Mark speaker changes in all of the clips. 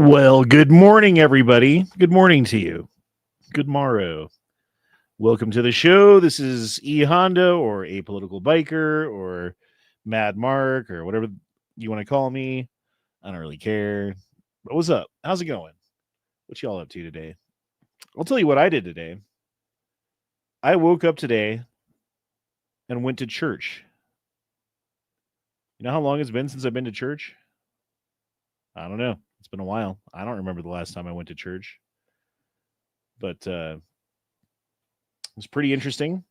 Speaker 1: Well, good morning, everybody. Good morning to you. Good morrow. Welcome to the show. This is E Honda or Apolitical Biker or Mad Mark or whatever you want to call me. I don't really care. But what's up? How's it going? What y'all up to today? I'll tell you what I did today. I woke up today and went to church. You know how long it's been since I've been to church? I don't know. It's been a while. I don't remember the last time I went to church. But it was pretty interesting.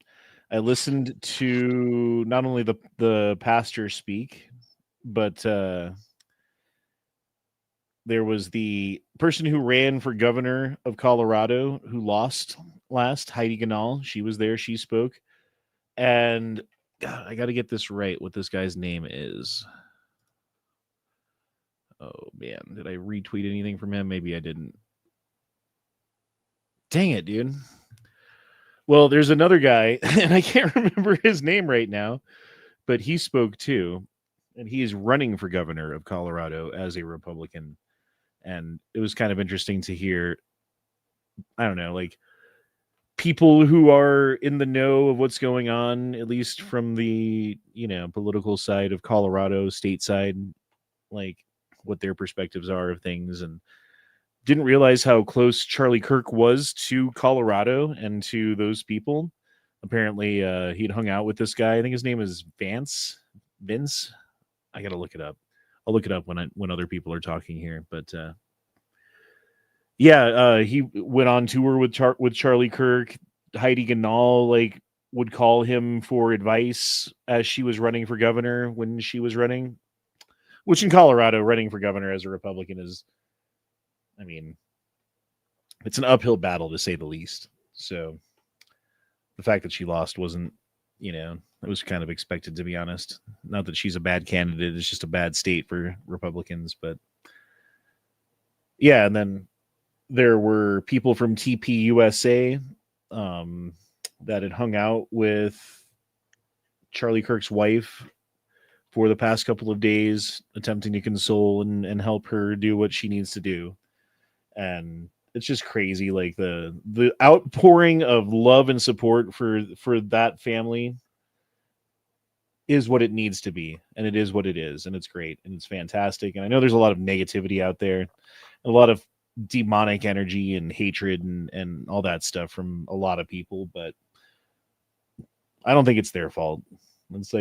Speaker 1: I listened to not only the pastor speak, but there was the person who ran for governor of Colorado who lost last, Heidi Ganahl. She was there. She spoke. And God, I got to get this right, what this guy's name is. Oh, man. Did I retweet anything from him? Maybe I didn't. Dang it, dude. Well, there's another guy, and I can't remember his name right now, but he spoke too, and he is running for governor of Colorado as a Republican. And it was kind of interesting to hear, I don't know, like people who are in the know of what's going on, at least from the, political side of Colorado, stateside, like what their perspectives are of things. And didn't realize how close Charlie Kirk was to Colorado and to those people. Apparently, he'd hung out with this guy. I think his name is Vince. I got to look it up. I'll look it up when other people are talking here. But he went on tour with Charlie Kirk. Heidi Ganahl would call him for advice as she was running for governor when she was running. Which in Colorado, running for governor as a Republican is, I mean, it's an uphill battle to say the least. So the fact that she lost wasn't, it was kind of expected, to be honest. Not that she's a bad candidate. It's just a bad state for Republicans. But yeah, and then there were people from TP USA that had hung out with Charlie Kirk's wife for the past couple of days, attempting to console and help her do what she needs to do. And it's just crazy, like the outpouring of love and support for that family is what it needs to be, and it is what it is, and it's great, and it's fantastic. And I know there's a lot of negativity out there, a lot of demonic energy and hatred and all that stuff from a lot of people, but I don't think it's their fault. It's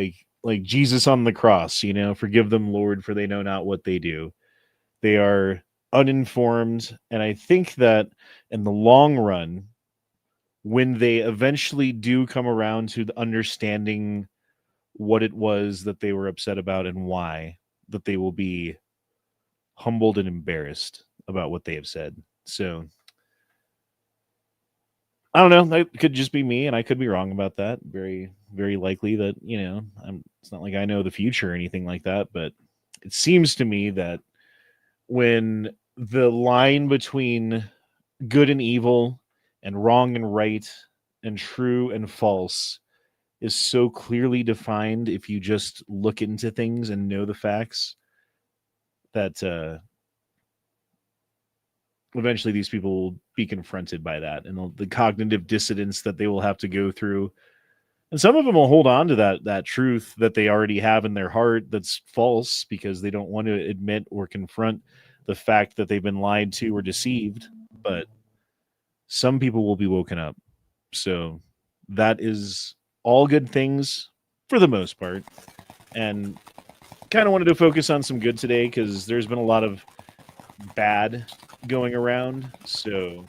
Speaker 1: like Jesus on the cross, forgive them, Lord, for they know not what they do. They are uninformed, and I think that in the long run, when they eventually do come around to the understanding what it was that they were upset about and why, that they will be humbled and embarrassed about what they have said. So I don't know, that could just be me, and I could be wrong about that. Very, very likely that, it's not like I know the future or anything like that, but it seems to me that when the line between good and evil and wrong and right and true and false is so clearly defined, if you just look into things and know the facts, that eventually these people will be confronted by that and the cognitive dissonance that they will have to go through. And some of them will hold on to that truth that they already have in their heart that's false because they don't want to admit or confront the fact that they've been lied to or deceived. But some people will be woken up. So that is all good things for the most part. And kind of wanted to focus on some good today because there's been a lot of bad going around. So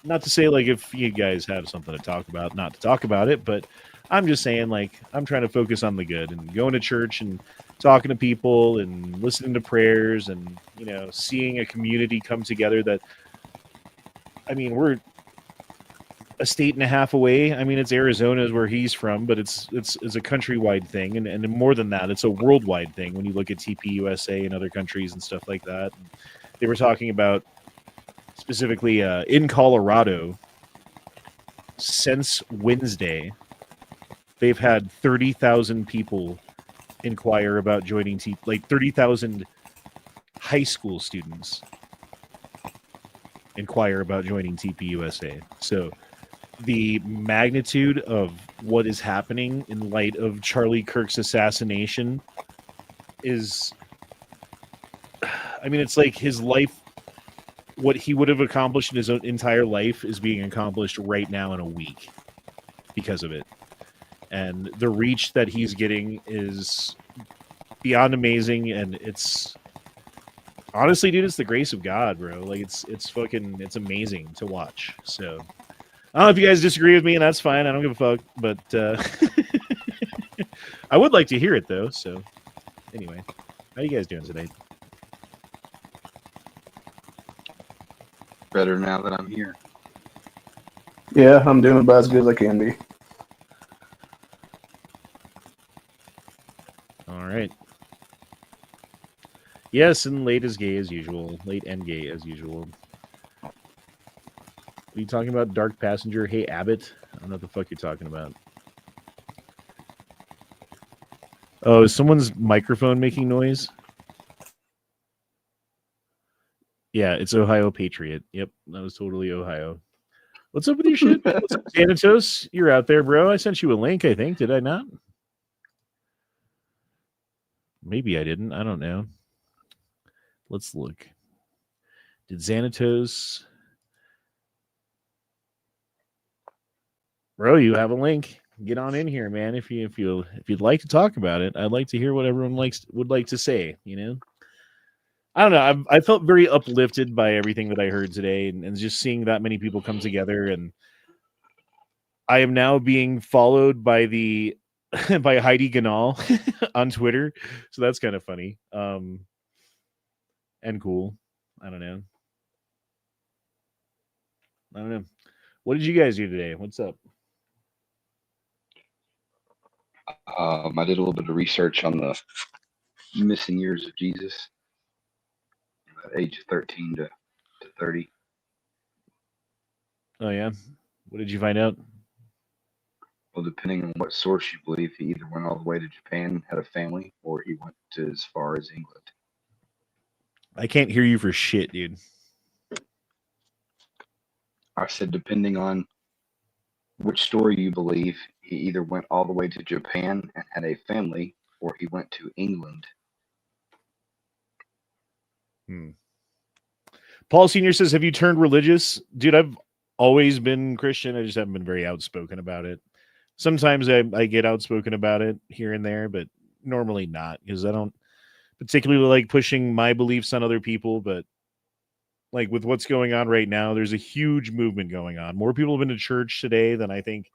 Speaker 1: not to say like if you guys have something to talk about, not to talk about it, but I'm just saying like I'm trying to focus on the good and going to church and talking to people and listening to prayers and seeing a community come together that I mean we're a state and a half away. I mean it's Arizona is where he's from, but it's a countrywide thing and more than that, it's a worldwide thing when you look at TPUSA and other countries and stuff like that. They were talking about specifically in Colorado, since Wednesday, they've had 30,000 people inquire about joining like 30,000 high school students inquire about joining TPUSA. So the magnitude of what is happening in light of Charlie Kirk's assassination is, I mean, it's like his life, what he would have accomplished in his own entire life is being accomplished right now in a week because of it. And the reach that he's getting is beyond amazing. And it's honestly, dude, it's the grace of God, bro. Like it's amazing to watch. So I don't know if you guys disagree with me, and that's fine. I don't give a fuck, but I would like to hear it though. So anyway, how you guys doing today?
Speaker 2: Better now that I'm here.
Speaker 3: Yeah, I'm doing about as good as I can be.
Speaker 1: All right. Yes, and late as gay as usual. Late and gay as usual. What are you talking about, Dark Passenger? Hey, Abbott? I don't know what the fuck you're talking about. Oh, is someone's microphone making noise? Yeah, it's Ohio Patriot. Yep, that was totally Ohio. What's up with your shit? What's up, Thanatos? You're out there, bro. I sent you a link, I think. Did I not? Maybe I didn't. I don't know. Let's look. Did Xanatos? Bro, you have a link. Get on in here, man. If you'd like to talk about it, I'd like to hear what everyone would like to say. I don't know. I felt very uplifted by everything that I heard today, and just seeing that many people come together. And I am now being followed by by Heidi Ganal on Twitter, so that's kind of funny and cool. I don't know. What did you guys do today? What's up?
Speaker 2: I did a little bit of research on the missing years of Jesus, age 13 to 30.
Speaker 1: Oh yeah, what did you find out?
Speaker 2: Well, depending on what source you believe, he either went all the way to Japan, had a family, or he went to as far as England.
Speaker 1: I can't hear you for shit, dude.
Speaker 2: I said, depending on which story you believe, he either went all the way to Japan and had a family, or he went to England.
Speaker 1: Paul Sr. says, have you turned religious? Dude, I've always been Christian. I just haven't been very outspoken about it. Sometimes I get outspoken about it here and there, but normally not, because I don't particularly like pushing my beliefs on other people. But like with what's going on right now, there's a huge movement going on. More people have been to church today than I think,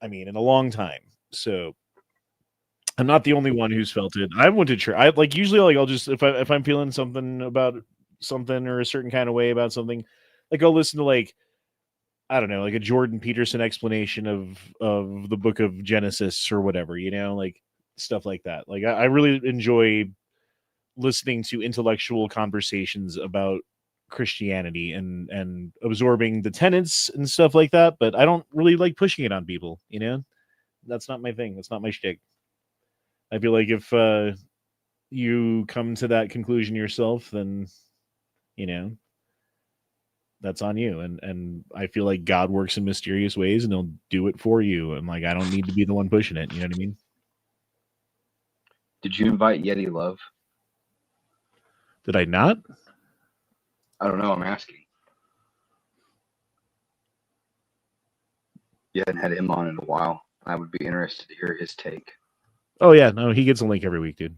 Speaker 1: in a long time. So I'm not the only one who's felt it. I went to church. I like usually like I'll just if I'm feeling something about something or a certain kind of way about something, like I'll listen to like I don't know, like a Jordan Peterson explanation of the book of Genesis or whatever, like stuff like that. Like I really enjoy listening to intellectual conversations about Christianity and absorbing the tenets and stuff like that, but I don't really like pushing it on people, That's not my thing. That's not my shtick. I feel like if you come to that conclusion yourself, then that's on you. And I feel like God works in mysterious ways, and He'll do it for you. And like I don't need to be the one pushing it. You know what I mean?
Speaker 2: Did you invite Yeti Love?
Speaker 1: Did I not?
Speaker 2: I don't know. I'm asking. You hadn't had him on in a while. I would be interested to hear his take.
Speaker 1: Oh yeah, no, he gets a link every week, dude.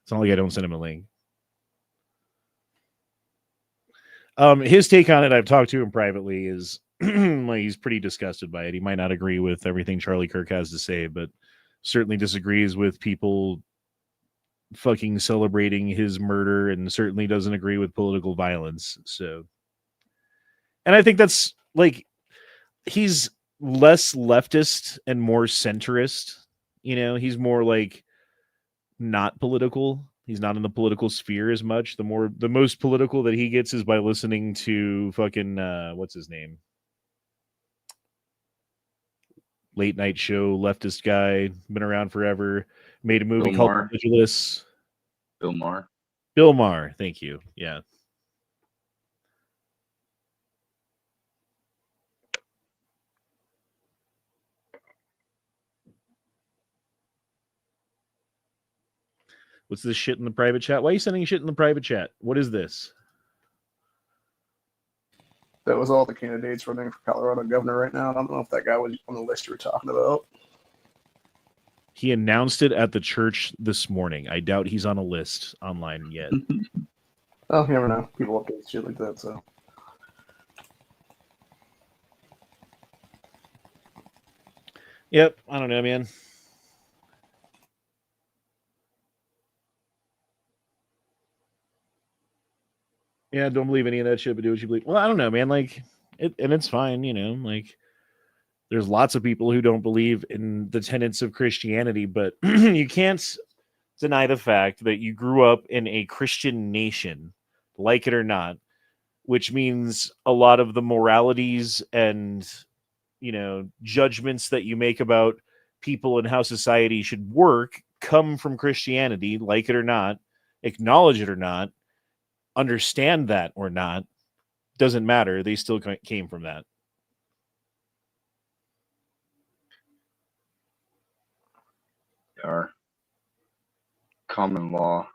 Speaker 1: It's not like I don't send him a link. His take on it, I've talked to him privately, is like he's pretty disgusted by it. He might not agree with everything Charlie Kirk has to say, but certainly disagrees with people fucking celebrating his murder, and certainly doesn't agree with political violence. So, and I think that's like he's less leftist and more centrist. You know, he's more like not political. He's not in the political sphere as much. The most political that he gets is by listening to fucking what's his name? Late night show, leftist guy, been around forever, made a movie
Speaker 2: Bill
Speaker 1: called
Speaker 2: Maher.
Speaker 1: Vigilus.
Speaker 2: Bill Maher.
Speaker 1: Bill Maher, thank you. Yeah. What's this shit in the private chat? Why are you sending shit in the private chat? What is this?
Speaker 3: That was all the candidates running for Colorado governor right now. I don't know if that guy was on the list you were talking about.
Speaker 1: He announced it at the church this morning. I doubt he's on a list online yet.
Speaker 3: Oh, you never know. People update shit like that, so.
Speaker 1: Yep, I don't know, man. Yeah, don't believe any of that shit, but do what you believe. Well, I don't know, man. Like, and it's fine, you know. Like, there's lots of people who don't believe in the tenets of Christianity, but you can't deny the fact that you grew up in a Christian nation, like it or not, which means a lot of the moralities and, you know, judgments that you make about people and how society should work come from Christianity, like it or not, acknowledge it or not, understand that or not, doesn't matter. They still came from that.
Speaker 2: Our common law.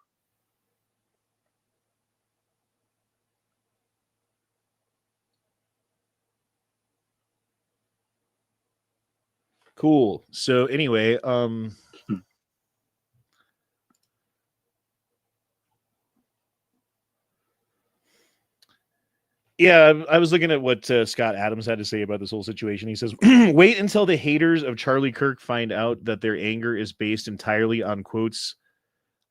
Speaker 1: Cool. So anyway, yeah, I was looking at what Scott Adams had to say about this whole situation. He says, wait until the haters of Charlie Kirk find out that their anger is based entirely on quotes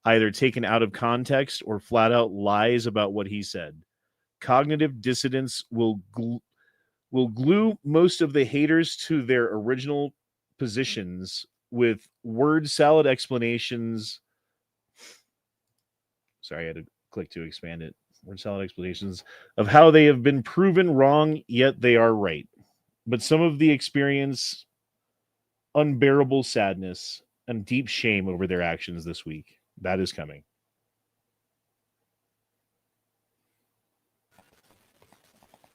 Speaker 1: either taken out of context or flat out lies about what he said. Cognitive dissonance will glue most of the haters to their original positions with word salad explanations. Sorry, I had to click to expand it. Word salad explanations of how they have been proven wrong, yet they are right. But some of the experience unbearable sadness and deep shame over their actions this week. That is coming.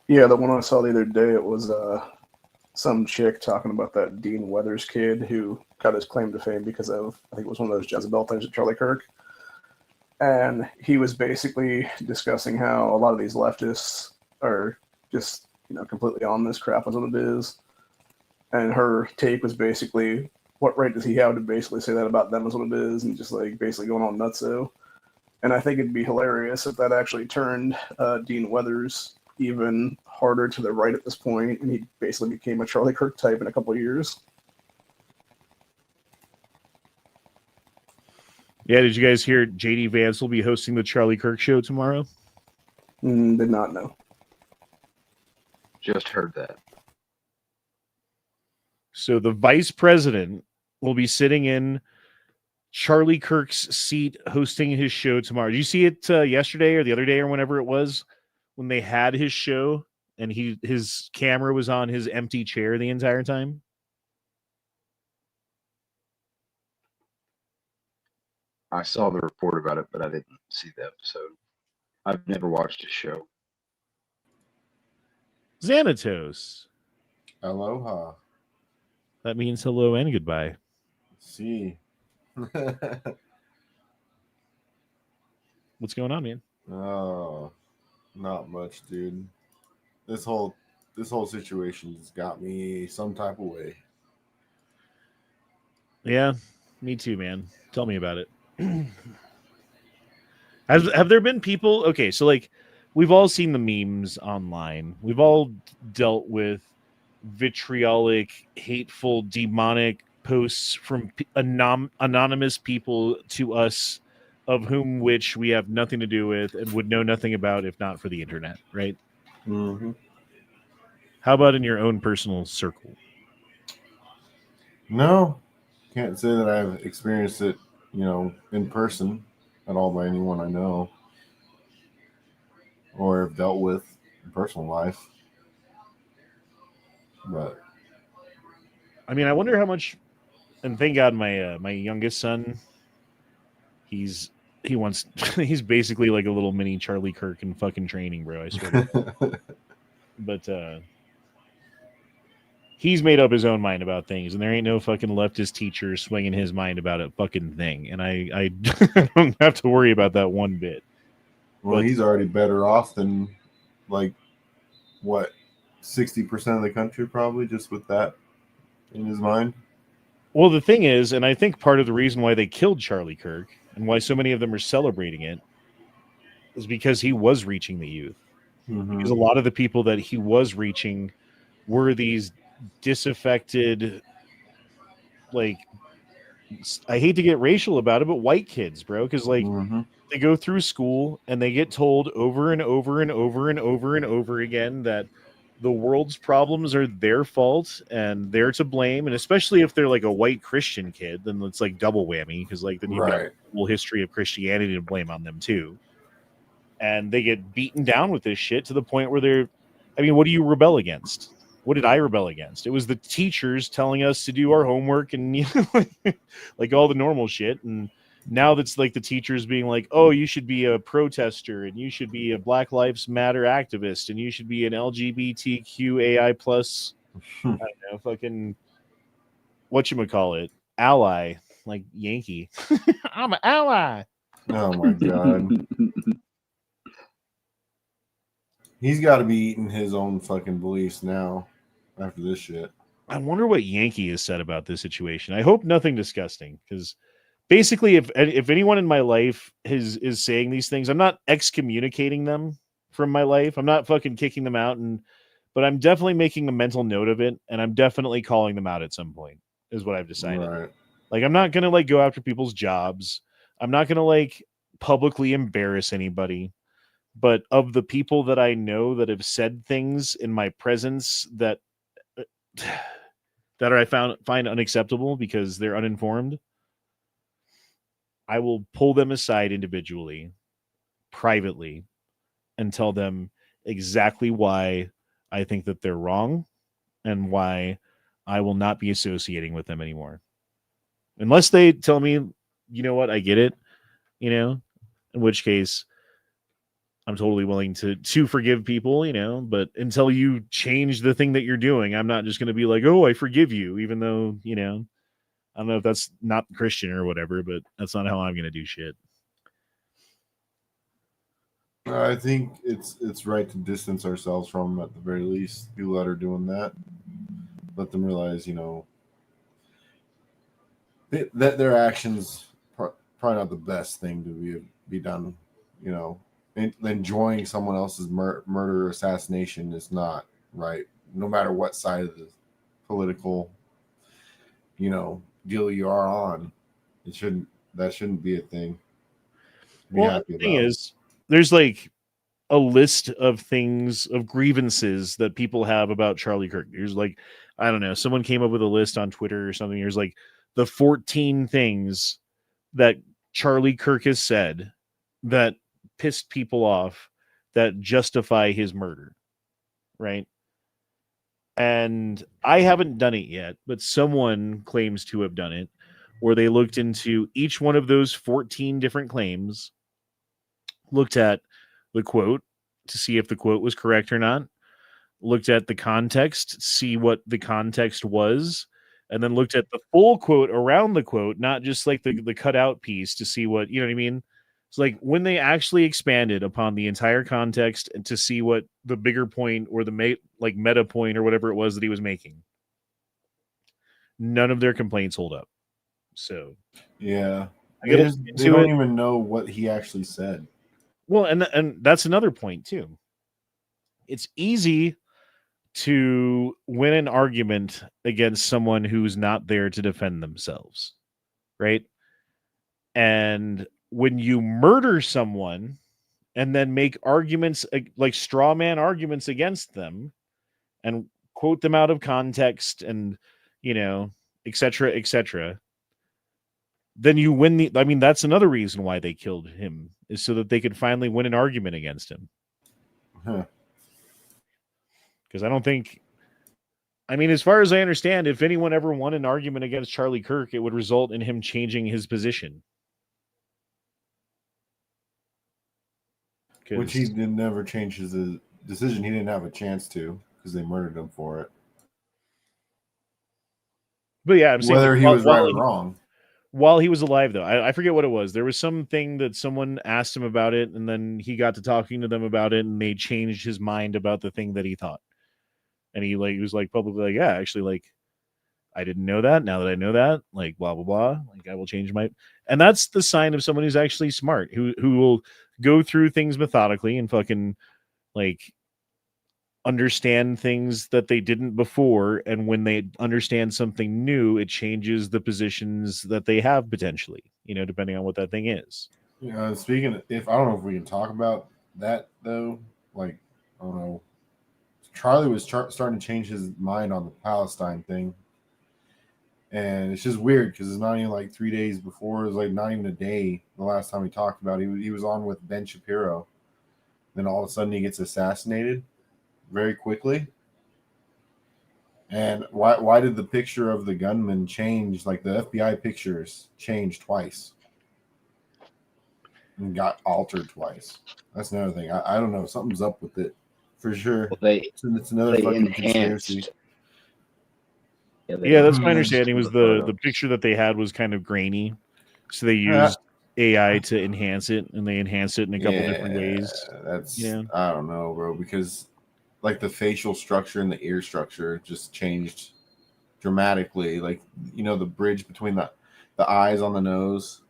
Speaker 3: Yeah, the one I saw the other day, it was some chick talking about that Dean Weathers kid who got his claim to fame because of, I think it was one of those Jezebel things at Charlie Kirk. And he was basically discussing how a lot of these leftists are just, you know, completely on this crap as what it is. And her take was basically, what right does he have to basically say that about them as what it is, and just like basically going on nutso. And I think it'd be hilarious if that actually turned Dean Weathers even harder to the right at this point, and he basically became a Charlie Kirk type in a couple of years.
Speaker 1: Yeah, did you guys hear JD Vance will be hosting the Charlie Kirk show tomorrow?
Speaker 3: Did not know.
Speaker 2: Just heard that.
Speaker 1: So the vice president will be sitting in Charlie Kirk's seat hosting his show tomorrow. Did you see it yesterday or the other day or whenever it was when they had his show and his camera was on his empty chair the entire time?
Speaker 2: I saw the report about it, but I didn't see the episode. I've never watched his show.
Speaker 1: Xanatos.
Speaker 4: Aloha.
Speaker 1: That means hello and goodbye.
Speaker 4: See.
Speaker 1: What's going on, man?
Speaker 4: Oh, not much, dude. This whole situation has got me some type of way.
Speaker 1: Yeah, me too, man. Tell me about it. Have there been people? Okay, so like we've all seen the memes online. We've all dealt with vitriolic, hateful, demonic posts from anonymous people to us, of whom which we have nothing to do with and would know nothing about if not for the internet, right?
Speaker 4: Mm-hmm.
Speaker 1: How about in your own personal circle?
Speaker 4: No, can't say that I've experienced it, in person at all by anyone I know or have dealt with in personal life. But
Speaker 1: I mean, I wonder how much. And thank God, my youngest son, he wants he's basically like a little mini Charlie Kirk in fucking training, bro. I swear. But he's made up his own mind about things, and there ain't no fucking leftist teacher swinging his mind about a fucking thing. And I don't have to worry about that one bit.
Speaker 4: Well, he's already better off than like what 60% of the country probably just with that in his mind.
Speaker 1: Well, the thing is, and I think part of the reason why they killed Charlie Kirk and why so many of them are celebrating it is because he was reaching the youth.
Speaker 4: Mm-hmm.
Speaker 1: Because a lot of the people that he was reaching were these disaffected, like, I hate to get racial about it, but white kids, bro. Because like they go through school and they get told over and over and over and over and over again that the world's problems are their fault and they're to blame. And especially if they're like a white Christian kid, then it's like double whammy, because like then you've got a whole history of Christianity to blame on them too. And they get beaten down with this shit to the point where they're, I mean, what do you rebel against? What did I rebel against? It was the teachers telling us to do our homework and like all the normal shit. And now that's like the teachers being like, oh, you should be a protester and you should be a Black Lives Matter activist and you should be an LGBTQAI plus, I don't know, fucking whatchamacallit, ally, like Yankee. I'm an ally.
Speaker 4: Oh my God. He's got to be eating his own fucking beliefs now after this shit.
Speaker 1: I wonder what Yankee has said about this situation. I hope nothing disgusting, because basically, if anyone in my life is saying these things, I'm not excommunicating them from my life. I'm not fucking kicking them out, but I'm definitely making a mental note of it, and I'm definitely calling them out at some point, is what I've decided.
Speaker 4: Right.
Speaker 1: Like, I'm not gonna like go after people's jobs. I'm not gonna like publicly embarrass anybody. But of the people that I know that have said things in my presence that I find unacceptable because they're uninformed, I will pull them aside individually, privately, and tell them exactly why I think that they're wrong and why I will not be associating with them anymore. Unless they tell me, you know what, I get it, in which case I'm totally willing to forgive people, but until you change the thing that you're doing, I'm not just going to be like, oh, I forgive you, even though, I don't know if that's not Christian or whatever, but that's not how I'm going to do shit.
Speaker 4: I think it's right to distance ourselves from them at the very least. People that are doing that, let them realize, that their actions probably not the best thing to be done. Enjoying someone else's murder or assassination is not right, no matter what side of the political, deal you are on. That shouldn't be a thing.
Speaker 1: Well, the thing is, there's like a list of things, of grievances that people have about Charlie Kirk. There's like, I don't know, someone came up with a list on Twitter or something. There's like the 14 things that Charlie Kirk has said that pissed people off, that justify his murder, right? And I haven't done it yet, but someone claims to have done it, where they looked into each one of those 14 different claims, looked at the quote to see if the quote was correct or not, looked at the context, see what the context was, and then looked at the full quote around the quote, not just like the cutout piece to see what, you know what I mean? It's like when they actually expanded upon the entire context and to see what the bigger point or the meta point or whatever it was that he was making, none of their complaints hold up. So
Speaker 4: yeah,
Speaker 1: I
Speaker 4: they
Speaker 1: gotta
Speaker 4: just
Speaker 1: look
Speaker 4: they
Speaker 1: into
Speaker 4: don't
Speaker 1: it.
Speaker 4: even know what he actually said.
Speaker 1: Well, and that's another point too. It's easy to win an argument against someone who's not there to defend themselves, right? And when you murder someone and then make arguments like straw man arguments against them and quote them out of context and, you know, etc., then you win the. I mean, that's another reason why they killed him, is so that they could finally win an argument against him.
Speaker 4: Huh.
Speaker 1: Because I don't think, I mean, as far as I understand, if anyone ever won an argument against Charlie Kirk, it would result in him changing his position.
Speaker 4: Which he did never change his decision. He didn't have a chance to because they murdered him for it.
Speaker 1: But yeah, I'm saying
Speaker 4: Whether he was right or wrong.
Speaker 1: While he was alive, though, I forget what it was. There was something that someone asked him about it, and then he got to talking to them about it, and they changed his mind about the thing that he thought. And he was like publicly like, yeah, actually, like, I didn't know that. Now that I know that, like, blah blah blah, like, I will change my. And that's the sign of someone who's actually smart, who will go through things methodically and fucking like understand things that they didn't before, and when they understand something new, it changes the positions that they have potentially, you know, depending on what that thing is.
Speaker 4: Speaking of, I don't know if we can talk about that though, like, I don't know, Charlie was starting to change his mind on the Palestine thing, and it's just weird because it's not even like 3 days before. It was like not even a day the last time we talked about it. He was on with Ben Shapiro, then all of a sudden he gets assassinated very quickly. And why did the picture of the gunman change? Like the FBI pictures changed twice and got altered twice. That's another thing. I don't know. Something's up with it for sure.
Speaker 2: Well,
Speaker 4: it's another fucking conspiracy.
Speaker 1: Yeah, that's my understanding. Was the picture that they had was kind of grainy, so they used AI to enhance it, and they enhanced it in a couple different ways.
Speaker 4: That's I don't know, bro, because like the facial structure and the ear structure just changed dramatically. Like, you know, the bridge between the eyes on the nose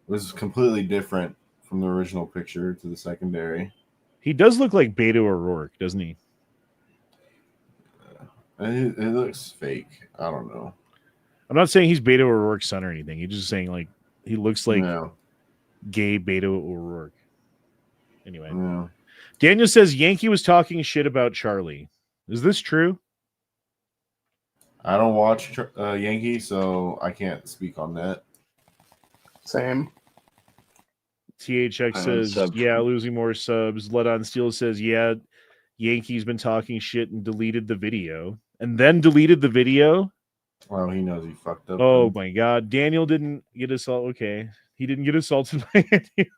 Speaker 4: was completely different from the original picture to the secondary.
Speaker 1: He does look like Beto O'Rourke, doesn't he?
Speaker 4: It looks fake. I don't know.
Speaker 1: I'm not saying he's Beto O'Rourke's son or anything. He's just saying like he looks like gay Beto O'Rourke. Anyway, Daniel says Yankee was talking shit about Charlie. Is this true?
Speaker 4: I don't watch Yankee, so I can't speak on that.
Speaker 3: Same.
Speaker 1: THX says, yeah, losing more subs. Let on Steel says, yeah, Yankee's been talking shit and deleted the video. And then deleted the video?
Speaker 4: Well, he knows he fucked up.
Speaker 1: Oh, my God. Daniel didn't get assaulted. Okay. He didn't get assaulted by any.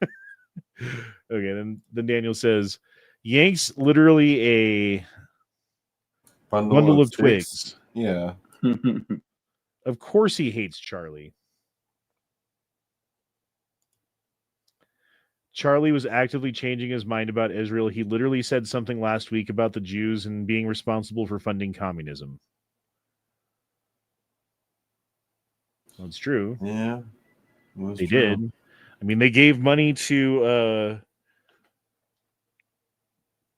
Speaker 1: Okay, then Daniel says, Yank's literally a bundle of twigs.
Speaker 4: Yeah.
Speaker 1: Of course he hates Charlie. Charlie was actively changing his mind about Israel. He literally said something last week about the Jews and being responsible for funding communism. Well, it's true.
Speaker 4: Yeah.
Speaker 1: They did. I mean, they gave money to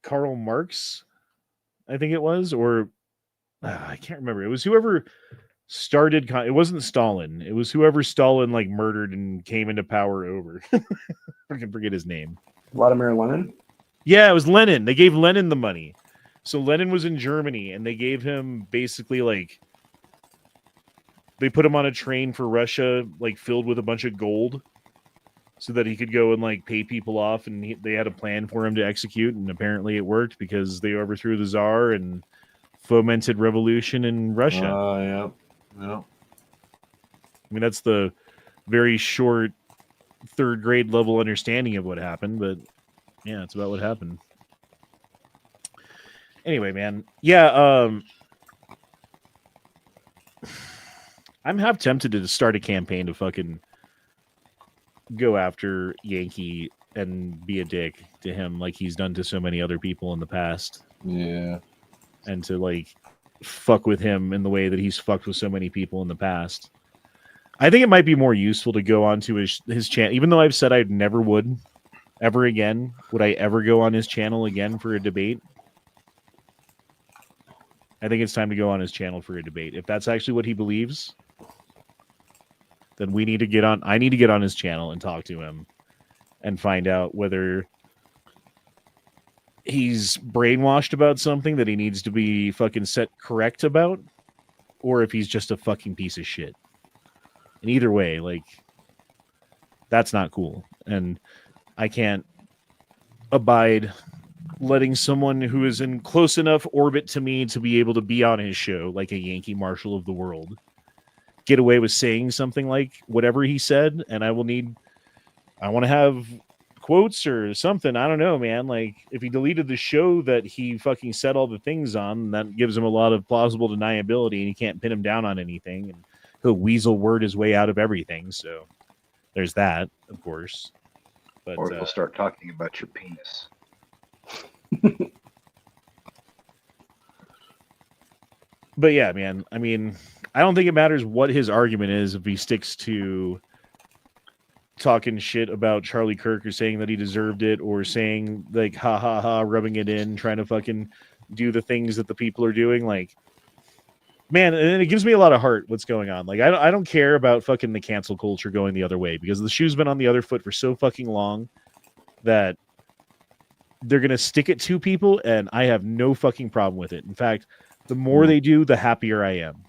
Speaker 1: Karl Marx, I think it was, or I can't remember. It was whoever started. It wasn't Stalin. It was whoever Stalin like murdered and came into power over. I can forget his name.
Speaker 3: Vladimir Lenin?
Speaker 1: Yeah, it was Lenin. They gave Lenin the money. So Lenin was in Germany, and they gave him basically like they put him on a train for Russia, like filled with a bunch of gold, so that he could go and like pay people off, and they had a plan for him to execute, and apparently it worked because they overthrew the Tsar and fomented revolution in Russia.
Speaker 4: Yeah.
Speaker 1: I mean, that's the very short third grade level understanding of what happened, but yeah, it's about what happened. Anyway, man. Yeah, I'm half tempted to start a campaign to fucking go after Yankee and be a dick to him like he's done to so many other people in the past.
Speaker 4: Yeah.
Speaker 1: And to like fuck with him in the way that he's fucked with so many people in the past. I think it might be more useful to go onto his channel, even though I've said I never would ever again. Would I ever go on his channel again for a debate? I think it's time to go on his channel for a debate. If that's actually what he believes, then we need to get on. I need to get on his channel and talk to him and find out whether he's brainwashed about something that he needs to be fucking set correct about, or if he's just a fucking piece of shit. And either way, like, that's not cool. And I can't abide letting someone who is in close enough orbit to me to be able to be on his show, like a Yankee Marshal of the world, get away with saying something like whatever he said. And I want to have quotes or something. I don't know, man. Like, if he deleted the show that he fucking said all the things on, that gives him a lot of plausible deniability, and you can't pin him down on anything, and he'll weasel word his way out of everything. So there's that, of course. But
Speaker 2: or he'll start talking about your penis.
Speaker 1: But yeah, man, I mean, I don't think it matters what his argument is if he sticks to talking shit about Charlie Kirk or saying that he deserved it, or saying like ha ha ha, rubbing it in, trying to fucking do the things that the people are doing. Like, man, and it gives me a lot of heart what's going on. Like, I don't care about fucking the cancel culture going the other way, because the shoe's been on the other foot for so fucking long that they're going to stick it to people, and I have no fucking problem with it. In fact, the more they do, the happier I am.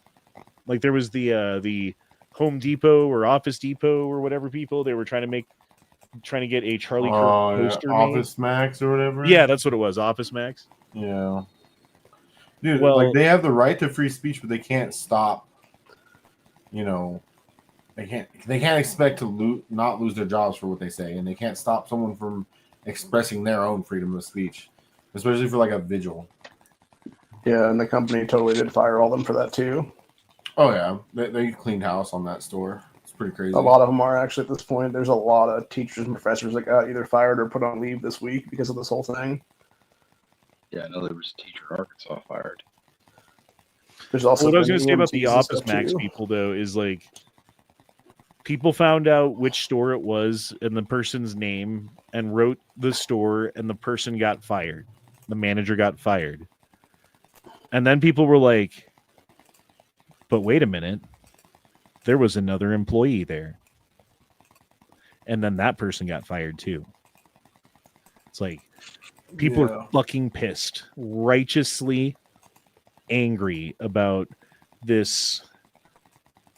Speaker 1: Like, there was the Home Depot or Office Depot or whatever people, they were trying to get a Charlie Kirk poster made.
Speaker 4: Office Max or whatever.
Speaker 1: Yeah, that's what it was, Office Max.
Speaker 4: Yeah. Dude,
Speaker 1: well,
Speaker 4: like, they have the right to free speech, but they can't stop, they can't expect to not lose their jobs for what they say, and they can't stop someone from expressing their own freedom of speech, especially for like a vigil.
Speaker 3: Yeah, and the company totally did fire all them for that too.
Speaker 4: Oh yeah, they cleaned house on that store. It's pretty crazy.
Speaker 3: A lot of them are actually at this point. There's a lot of teachers and professors that got either fired or put on leave this week because of this whole thing.
Speaker 2: Yeah, I know there was a teacher in Arkansas fired.
Speaker 3: There's also
Speaker 1: what I was going to say about the Office Max people, though, is like, people found out which store it was and the person's name and wrote the store, and the person got fired. The manager got fired. And then people were like, but wait a minute, there was another employee there. And then that person got fired too. It's like, people are fucking pissed, righteously angry about this.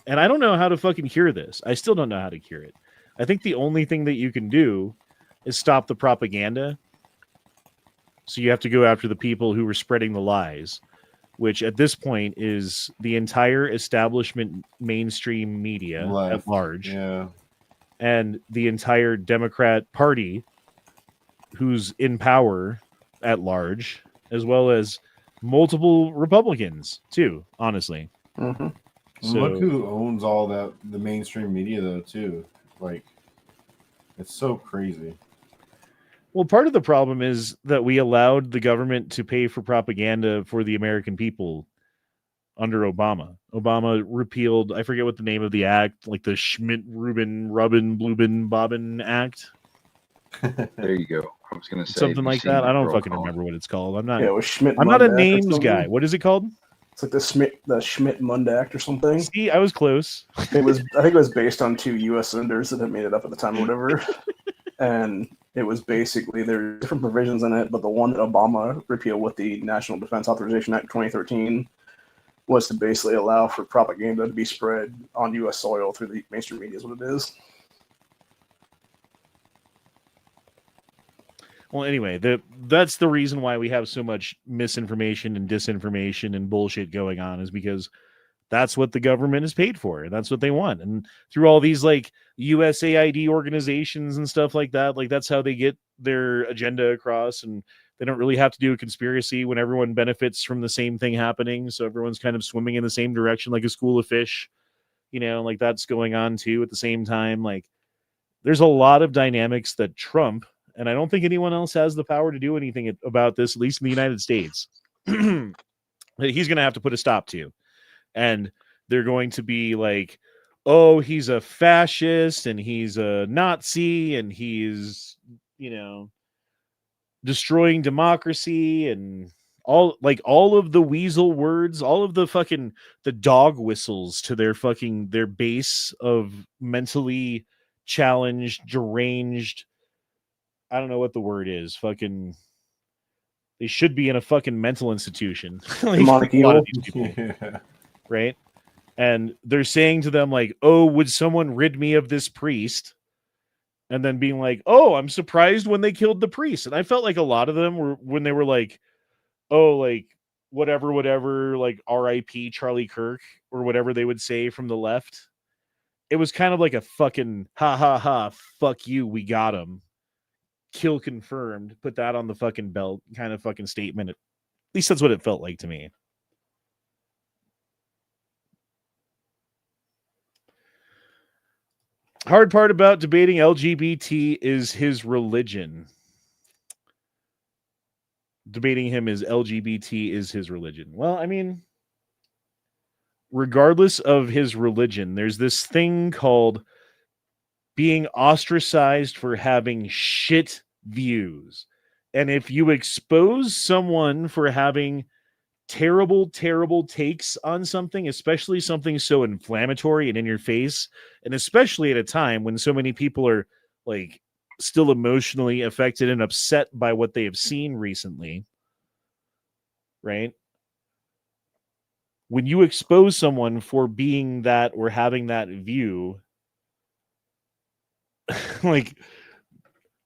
Speaker 1: And I don't know how to fucking cure this. I still don't know how to cure it. I think the only thing that you can do is stop the propaganda. So you have to go after the people who were spreading the lies, which at this point is the entire establishment mainstream media at large.
Speaker 4: Yeah.
Speaker 1: And the entire Democrat Party who's in power at large, as well as multiple Republicans too, honestly.
Speaker 3: Mm-hmm.
Speaker 4: So, look who owns all the mainstream media though too. Like, it's so crazy.
Speaker 1: Well, part of the problem is that we allowed the government to pay for propaganda for the American people under Obama. Obama repealed, I forget what the name of the act, like the Schmidt-Rubin-Rubin-Blubin-Bobbin Act.
Speaker 2: There you go. I was going to say
Speaker 1: something like that. I don't fucking remember what it's called. I'm not.
Speaker 3: Yeah, it was Schmidt.
Speaker 1: I'm not a names guy. What is it called?
Speaker 3: It's like the Schmidt-Mund Act or something.
Speaker 1: See, I was close.
Speaker 3: I think it was based on 2 U.S. senators that had made it up at the time or whatever. And it was basically, there are different provisions in it, but the one that Obama repealed with the National Defense Authorization Act 2013 was to basically allow for propaganda to be spread on U.S. soil through the mainstream media is what it is.
Speaker 1: Well, anyway, that's the reason why we have so much misinformation and disinformation and bullshit going on, is because that's what the government is paid for, and that's what they want. And through all these like USAID organizations and stuff like that, like that's how they get their agenda across. And They don't really have to do a conspiracy when everyone benefits from the same thing happening. So everyone's kind of swimming in the same direction, like a school of fish, like that's going on too at the same time. Like there's a lot of dynamics that Trump, and I don't think anyone else has the power to do anything about this, at least in the United States, that he's going to have to put a stop to. And they're going to be like, oh, he's a fascist and he's a Nazi and he's, destroying democracy and all of the weasel words, all of the dog whistles to their base of mentally challenged, deranged. I don't know what the word is. They should be in a fucking mental institution. Like, a lot of these people, right? And they're saying to them like, "Oh, would someone rid me of this priest?" And then being like, "Oh, I'm surprised when they killed the priest." And I felt like a lot of them were when they were like, "Oh, like whatever, like R.I.P. Charlie Kirk," or whatever they would say from the left. It was kind of like a fucking ha ha ha, fuck you, we got him. Kill confirmed. Put that on the fucking belt kind of fucking statement. At least that's what it felt like to me. Hard part about debating LGBT is his religion. Debating him as LGBT is his religion. Well, I mean, regardless of his religion, there's this thing called being ostracized for having shit views. And if you expose someone for having terrible takes on something, especially something so inflammatory and in your face, and especially at a time when so many people are like still emotionally affected and upset by what they have seen recently, right? When you expose someone for being that or having that view, like,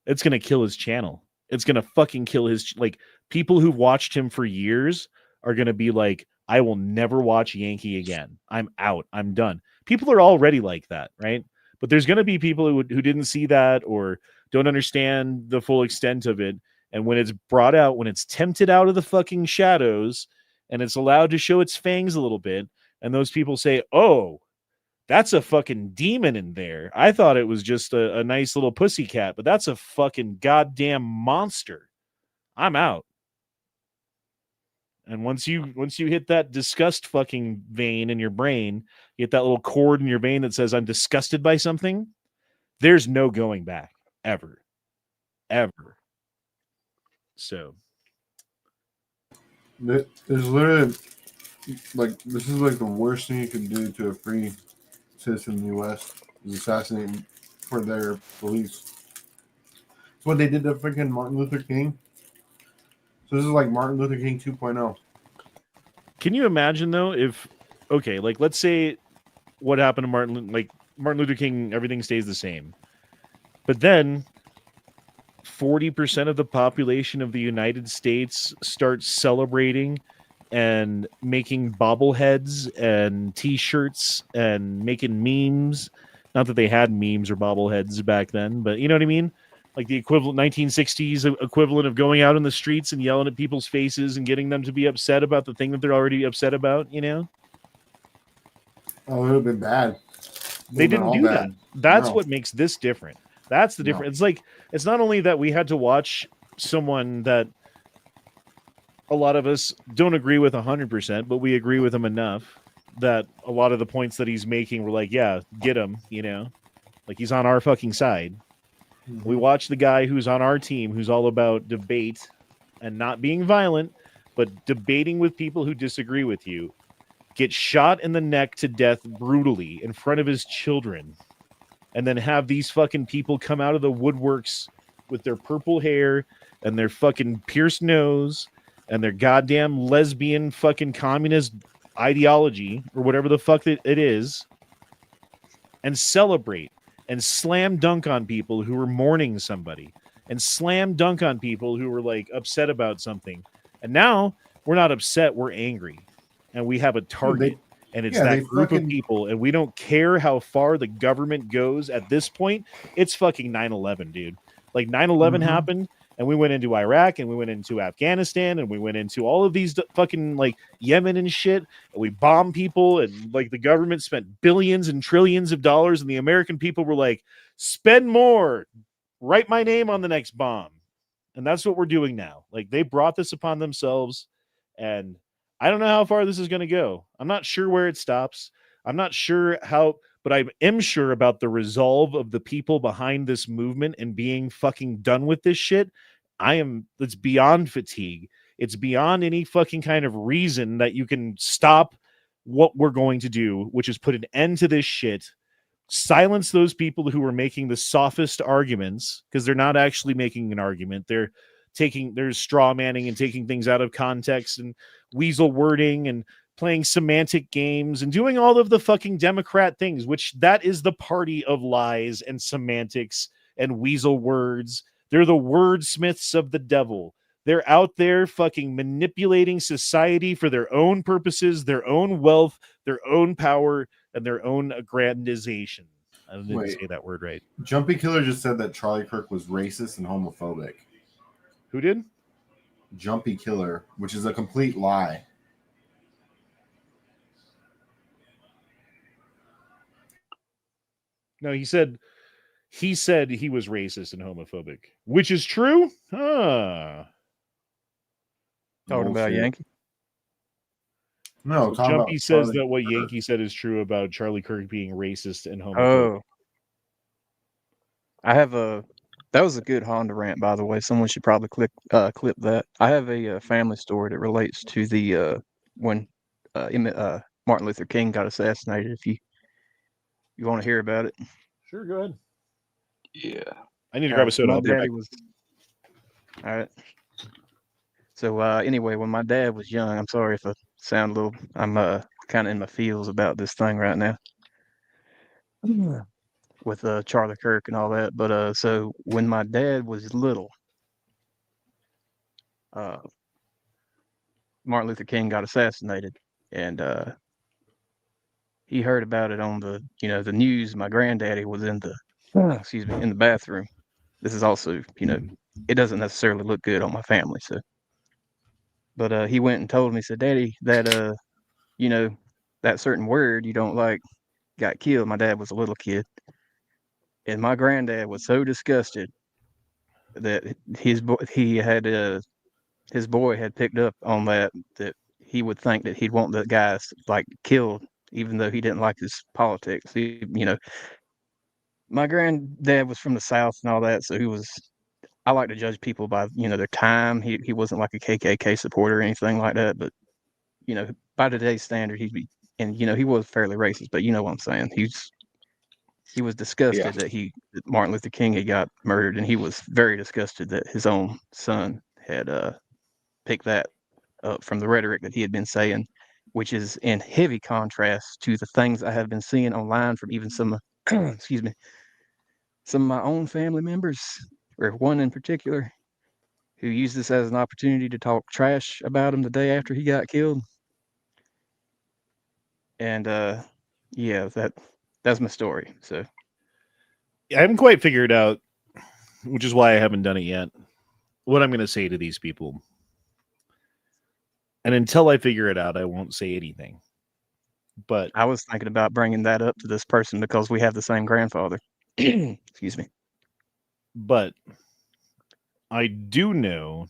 Speaker 1: it's gonna kill his channel. It's gonna fucking kill his, like, people who watched him for years are going to be like, I will never watch Yankee again. I'm out. I'm done. People are already like that, right? But there's going to be people who didn't see that or don't understand the full extent of it. And when it's brought out, when it's tempted out of the fucking shadows and it's allowed to show its fangs a little bit, and those people say, oh, that's a fucking demon in there. I thought it was just a nice little pussycat, but that's a fucking goddamn monster. I'm out. And once you hit that disgust fucking vein in your brain, you hit that little cord in your vein that says I'm disgusted by something, there's no going back ever. So
Speaker 4: there's literally this is like the worst thing you can do to a free citizen in the U.S. is assassinate for their beliefs. It's what they did to freaking Martin Luther King. So this is like Martin Luther King 2.0.
Speaker 1: Can you imagine though if, okay, like let's say what happened to Martin Luther King, everything stays the same. But then 40% of the population of the United States starts celebrating and making bobbleheads and t-shirts and making memes. Not that they had memes or bobbleheads back then, but you know what I mean? Like the equivalent 1960s equivalent of going out in the streets and yelling at people's faces and getting them to be upset about the thing that they're already upset about, you know?
Speaker 4: Oh, it would have been bad.
Speaker 1: They didn't do that. That's what makes this different. That's the difference. It's like, it's not only that we had to watch someone that a lot of us don't agree with 100%, but we agree with him enough that a lot of the points that he's making were like, yeah, get him, you know? Like he's on our fucking side. Mm-hmm. We watch the guy who's on our team, who's all about debate and not being violent, but debating with people who disagree with you, get shot in the neck to death brutally in front of his children, and then have these fucking people come out of the woodworks with their purple hair and their fucking pierced nose and their goddamn lesbian fucking communist ideology or whatever the fuck it is, and celebrate and slam dunk on people who were mourning somebody and slam dunk on people who were like upset about something. And now we're not upset, we're angry. And we have a target. And it's that group of people, and we don't care how far the government goes at this point. It's fucking 9/11, dude. Like 9/11 happened, And we went into Iraq, and we went into Afghanistan, and we went into all of these fucking like Yemen and shit. And we bombed people, and like the government spent billions and trillions of dollars, and the American people were like, spend more, write my name on the next bomb. And that's what we're doing now. Like, they brought this upon themselves, and I don't know how far this is going to go. I'm not sure where it stops. I'm not sure how, but I am sure about the resolve of the people behind this movement and being fucking done with this shit. It's beyond fatigue. It's beyond any fucking kind of reason that you can stop what we're going to do, which is put an end to this shit. Silence those people who are making the softest arguments, because they're not actually making an argument. They're straw manning and taking things out of context and weasel wording and playing semantic games and doing all of the fucking Democrat things, which that is the party of lies and semantics and weasel words. They're the wordsmiths of the devil. They're out there fucking manipulating society for their own purposes, their own wealth, their own power, and their own aggrandization. I didn't say that word right.
Speaker 4: Jumpy Killer just said that Charlie Kirk was racist and homophobic.
Speaker 1: Who did?
Speaker 4: Jumpy Killer, which is a complete lie.
Speaker 1: No, he said he was racist and homophobic, which is true. Huh.
Speaker 5: Talking about Yankee?
Speaker 4: No,
Speaker 1: so Jumpy says that what Yankee said is true about Charlie Kirk being racist and homophobic.
Speaker 5: Oh. That was a good Honda rant, by the way. Someone should probably clip that. I have a family story that relates to the when Martin Luther King got assassinated. If you want to hear about it.
Speaker 1: Sure, go ahead.
Speaker 2: Yeah.
Speaker 1: I need to grab a soda.
Speaker 5: My daddy was... All right. So anyway, when my dad was young, I'm sorry if I sound a little... I'm kind of in my feels about this thing right now. With Charlie Kirk and all that. But so when my dad was little, Martin Luther King got assassinated, and he heard about it on the the news. My granddaddy was in the in the bathroom. This is also it doesn't necessarily look good on my family. So, but he went and told me, said, "Daddy, that that certain word you don't like got killed." My dad was a little kid. And my granddad was so disgusted that his boy had picked up on that he would think that he'd want the guys like killed, even though he didn't like his politics. My granddad was from the South and all that, so I like to judge people by their time. He wasn't like a KKK supporter or anything like that, but by today's standard, he was fairly racist. But you know what I'm saying? He was disgusted that Martin Luther King had got murdered, and he was very disgusted that his own son had picked that up from the rhetoric that he had been saying, which is in heavy contrast to the things I have been seeing online from even some excuse me, some of my own family members, or one in particular, who used this as an opportunity to talk trash about him the day after he got killed. And yeah, that's my story. So
Speaker 1: I haven't quite figured out, which is why I haven't done it yet, what I'm going to say to these people. And until I figure it out, I won't say anything. But
Speaker 5: I was thinking about bringing that up to this person because we have the same grandfather. Excuse me.
Speaker 1: But I do know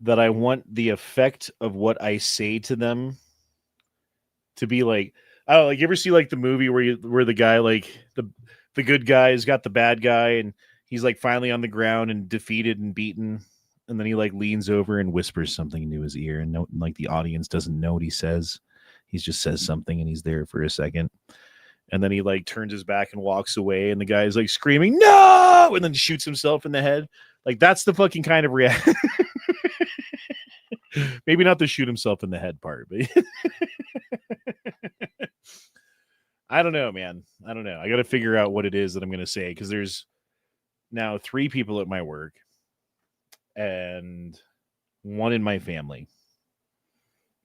Speaker 1: that I want the effect of what I say to them to be like, oh, like you ever see like the movie where the guy, like the good guy's got the bad guy and he's like finally on the ground and defeated and beaten, and then he like leans over and whispers something into his ear, and like the audience doesn't know what he says. He just says something and he's there for a second, and then he like turns his back and walks away, and the guy's like screaming no, and then shoots himself in the head. Like that's the fucking kind of reaction. Maybe not the shoot himself in the head part, but I don't know, man. I don't know. I got to figure out what it is that I'm going to say, because there's now 3 people at my work and 1 in my family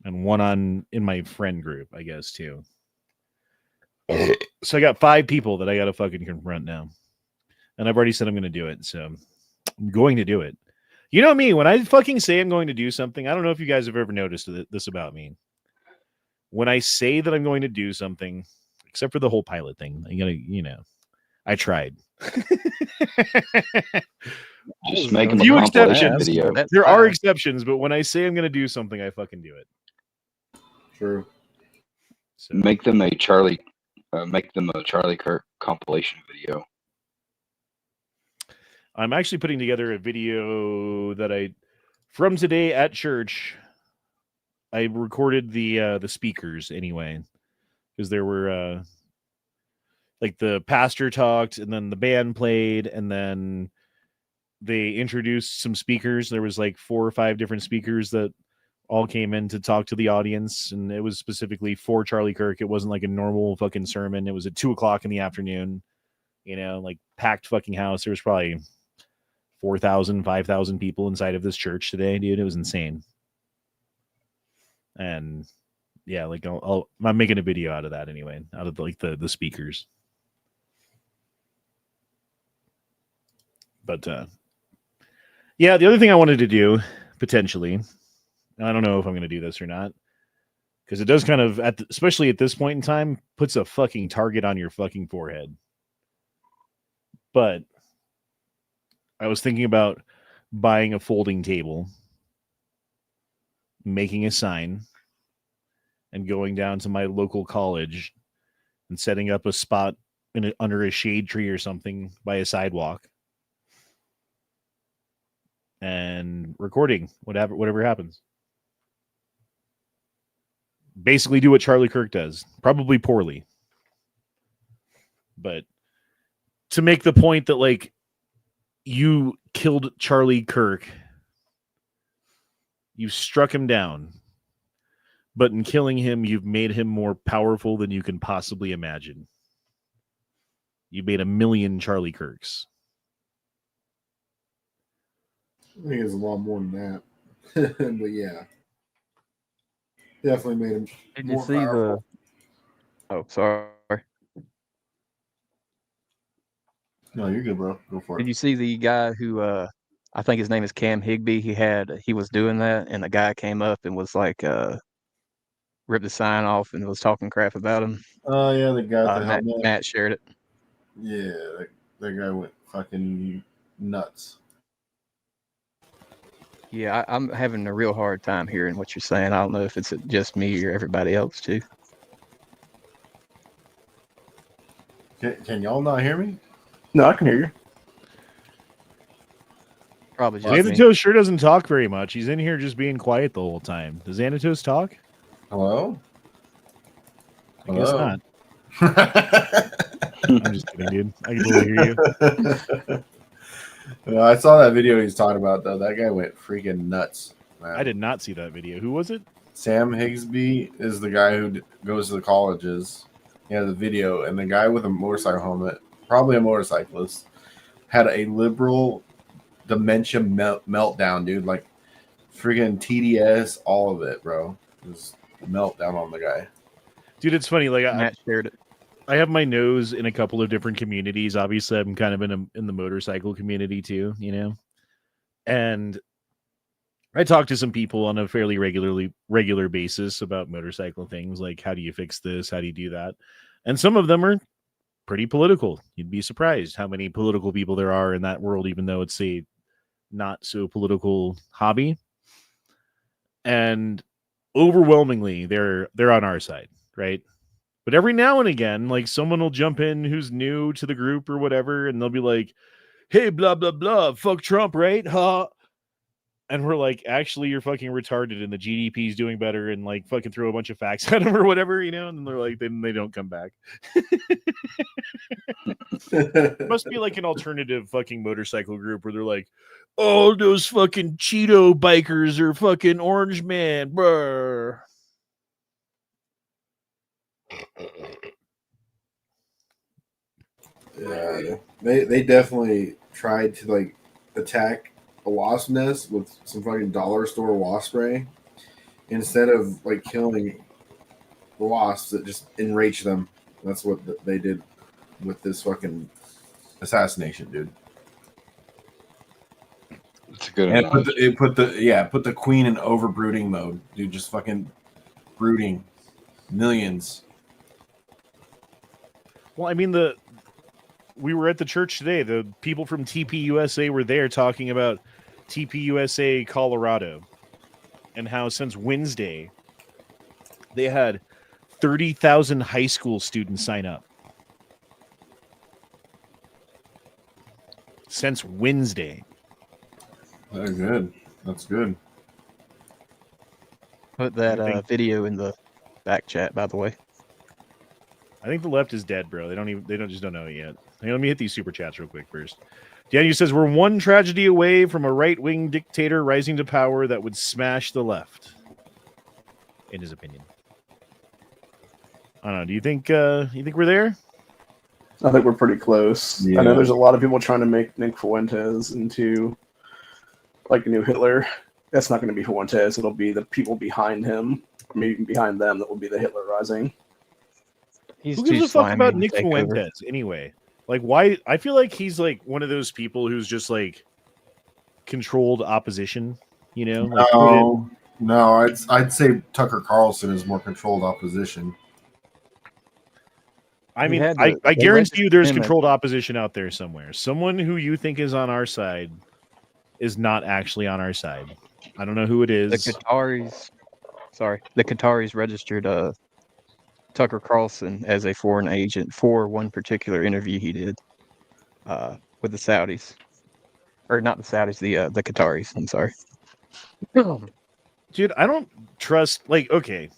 Speaker 1: and 1 in my friend group, I guess, too. So I got 5 people that I got to fucking confront now. And I've already said I'm going to do it. So I'm going to do it. You know me, when I fucking say I'm going to do something, I don't know if you guys have ever noticed this about me. When I say that I'm going to do something, except for the whole pilot thing, I tried.
Speaker 2: Just make them a
Speaker 1: Few
Speaker 2: compilation
Speaker 1: exceptions.
Speaker 2: video.
Speaker 1: There are exceptions, but when I say I'm going to do something, I fucking do it.
Speaker 4: True.
Speaker 1: So,
Speaker 2: Make them a Charlie Kirk compilation video.
Speaker 1: I'm actually putting together a video that from today at church. I recorded the speakers anyway, because there were like the pastor talked, and then the band played, and then they introduced some speakers. There was like 4 or 5 different speakers that all came in to talk to the audience, and it was specifically for Charlie Kirk. It wasn't like a normal fucking sermon. It was at 2:00 in the afternoon, like packed fucking house. There was probably 4,000, 5,000 people inside of this church today, dude. It was insane. And yeah, like I'm making a video out of that anyway, out of like the speakers. But yeah, the other thing I wanted to do potentially, I don't know if I'm going to do this or not, because it does kind of, especially at this point in time, puts a fucking target on your fucking forehead. But I was thinking about buying a folding table, making a sign, and going down to my local college and setting up a spot under a shade tree or something by a sidewalk and recording whatever happens. Basically do what Charlie Kirk does, probably poorly, but to make the point that like you killed Charlie Kirk, you struck him down, but in killing him, you've made him more powerful than you can possibly imagine. You made 1 million Charlie Kirks.
Speaker 4: I think it's a lot more than that. But yeah. Definitely made him
Speaker 5: Did
Speaker 4: more
Speaker 5: you see
Speaker 4: powerful.
Speaker 5: Oh, sorry.
Speaker 4: No, you're good, bro. Go for it.
Speaker 5: Did you see the guy who I think his name is Cam Higbee? He was doing that, and the guy came up and was like ripped the sign off and was talking crap about him.
Speaker 4: Oh yeah, the guy with the helmet.
Speaker 5: Matt shared it.
Speaker 4: Yeah, that guy went fucking nuts.
Speaker 5: Yeah, I'm having a real hard time hearing what you're saying. I don't know if it's just me or everybody else too.
Speaker 4: Can y'all not hear me?
Speaker 3: No, I can hear you.
Speaker 5: Probably just
Speaker 1: Xanatos sure doesn't talk very much. He's in here just being quiet the whole time. Does Xanatos talk?
Speaker 4: Hello?
Speaker 1: I guess not. I'm just kidding, dude. I can totally hear you.
Speaker 4: I saw that video he's talking about, though. That guy went freaking nuts, man.
Speaker 1: I did not see that video. Who was it?
Speaker 4: Sam Higsby is the guy who goes to the colleges. Yeah, the video. And the guy with a motorcycle helmet, probably a motorcyclist, had a liberal dementia meltdown, dude. Like, freaking TDS, all of it, bro. It was a meltdown on the guy.
Speaker 1: Dude, it's funny. Like,
Speaker 5: Matt shared it.
Speaker 1: I have my nose in a couple of different communities. Obviously, I'm kind of in the motorcycle community too, and I talk to some people on a fairly regular basis about motorcycle things, like how do you fix this, how do you do that, and some of them are pretty political. You'd be surprised how many political people there are in that world, even though it's a not so political hobby. And overwhelmingly, they're on our side, right? But every now and again, like someone will jump in who's new to the group or whatever, and they'll be like, hey, blah, blah, blah, fuck Trump, right? Huh? And we're like, actually, you're fucking retarded and the GDP is doing better, and like fucking throw a bunch of facts at them or whatever, and they're like, then they don't come back. It must be like an alternative fucking motorcycle group where they're like, oh, those fucking Cheeto bikers are fucking orange man, bruh.
Speaker 4: Yeah, they definitely tried to like attack a wasp nest with some fucking dollar store wasp spray instead of like killing the wasps that just enraged them. That's what they did with this fucking assassination, dude.
Speaker 2: That's Good
Speaker 4: And
Speaker 2: analogy.
Speaker 4: put the queen in overbrooding mode, dude. Just fucking brooding millions.
Speaker 1: Well, I mean, we were at the church today. The people from TPUSA were there talking about TPUSA Colorado and how since Wednesday they had 30,000 high school students sign up. Since Wednesday.
Speaker 4: They're good. That's good.
Speaker 5: Put that video in the back chat, by the way.
Speaker 1: I think the left is dead, bro. They don't know it yet. Hey, let me hit these super chats real quick first. Daniel says we're one tragedy away from a right-wing dictator rising to power that would smash the left. In his opinion. I don't know. Do you think we're there?
Speaker 3: I think we're pretty close.
Speaker 4: Yeah.
Speaker 3: I know there's a lot of people trying to make Nick Fuentes into like a new Hitler. That's not going to be Fuentes. It'll be the people behind him, maybe behind them, that will be the Hitler rising.
Speaker 5: He's
Speaker 1: Who
Speaker 5: too
Speaker 1: gives a fuck
Speaker 5: slimy
Speaker 1: about
Speaker 5: to
Speaker 1: Nick
Speaker 5: take over.
Speaker 1: Fuentes anyway? Like, why? I feel like he's like one of those people who's just like controlled opposition. You know? Like,
Speaker 4: No. I'd say Tucker Carlson is more controlled opposition.
Speaker 1: I
Speaker 5: He
Speaker 1: mean,
Speaker 5: had
Speaker 1: I
Speaker 5: they
Speaker 1: guarantee you there's
Speaker 5: registered him
Speaker 1: controlled opposition out there somewhere. Someone who you think is on our side is not actually on our side. I don't know who it
Speaker 5: The
Speaker 1: is.
Speaker 5: Qataris registered Tucker Carlson as a foreign agent for one particular interview he did with the Saudis, or not the Saudis, the Qataris. I'm sorry.
Speaker 1: Dude, I don't trust, like, okay,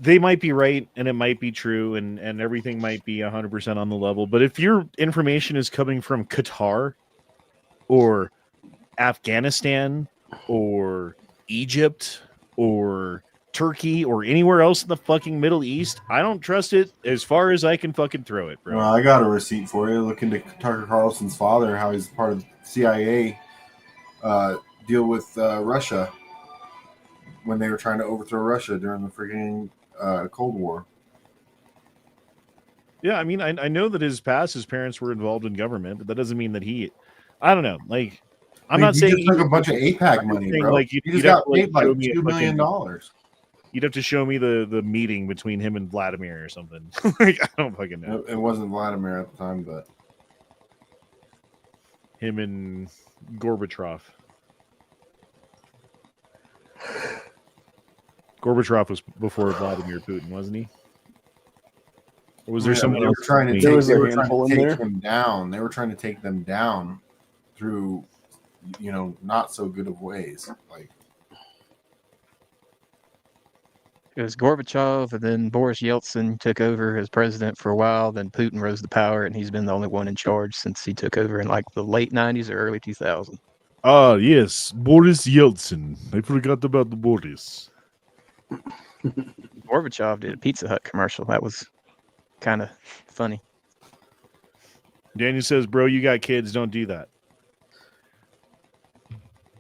Speaker 1: they might be right and it might be true and everything might be 100% on the level, but if your information is coming from Qatar or Afghanistan or Egypt or Turkey or anywhere else in the fucking Middle East, I don't trust it as far as I can fucking throw it, bro.
Speaker 4: Well, I got a receipt for you. Look into Tucker Carlson's father, how he's part of the CIA deal with Russia when they were trying to overthrow Russia during the freaking Cold War.
Speaker 1: Yeah, I mean, I know that his parents were involved in government, but that doesn't mean that I don't know. Like, I'm not saying
Speaker 4: he took a bunch of APAC money, bro.
Speaker 1: Like,
Speaker 4: He
Speaker 1: you'd
Speaker 4: just
Speaker 1: have
Speaker 4: got
Speaker 1: to, like,
Speaker 4: paid like
Speaker 1: show me
Speaker 4: $2 million.
Speaker 1: You'd have to show me the meeting between him and Vladimir or something. Like, I don't fucking know.
Speaker 4: It wasn't Vladimir at the time, but
Speaker 1: Him and Gorbachev. Gorbachev was before Vladimir Putin, wasn't he? Or was there someone else?
Speaker 3: There was a handful in there.
Speaker 4: Them down. They were trying to take them down through, not so good of ways. Like,
Speaker 5: It was Gorbachev, and then Boris Yeltsin took over as president for a while. Then Putin rose to power, and he's been the only one in charge since he took over in like the late 90s or early 2000s.
Speaker 1: Ah, yes, Boris Yeltsin. I forgot about the Boris.
Speaker 5: Gorbachev did a Pizza Hut commercial. That was kind of funny.
Speaker 1: Daniel says, bro, you got kids, don't do that.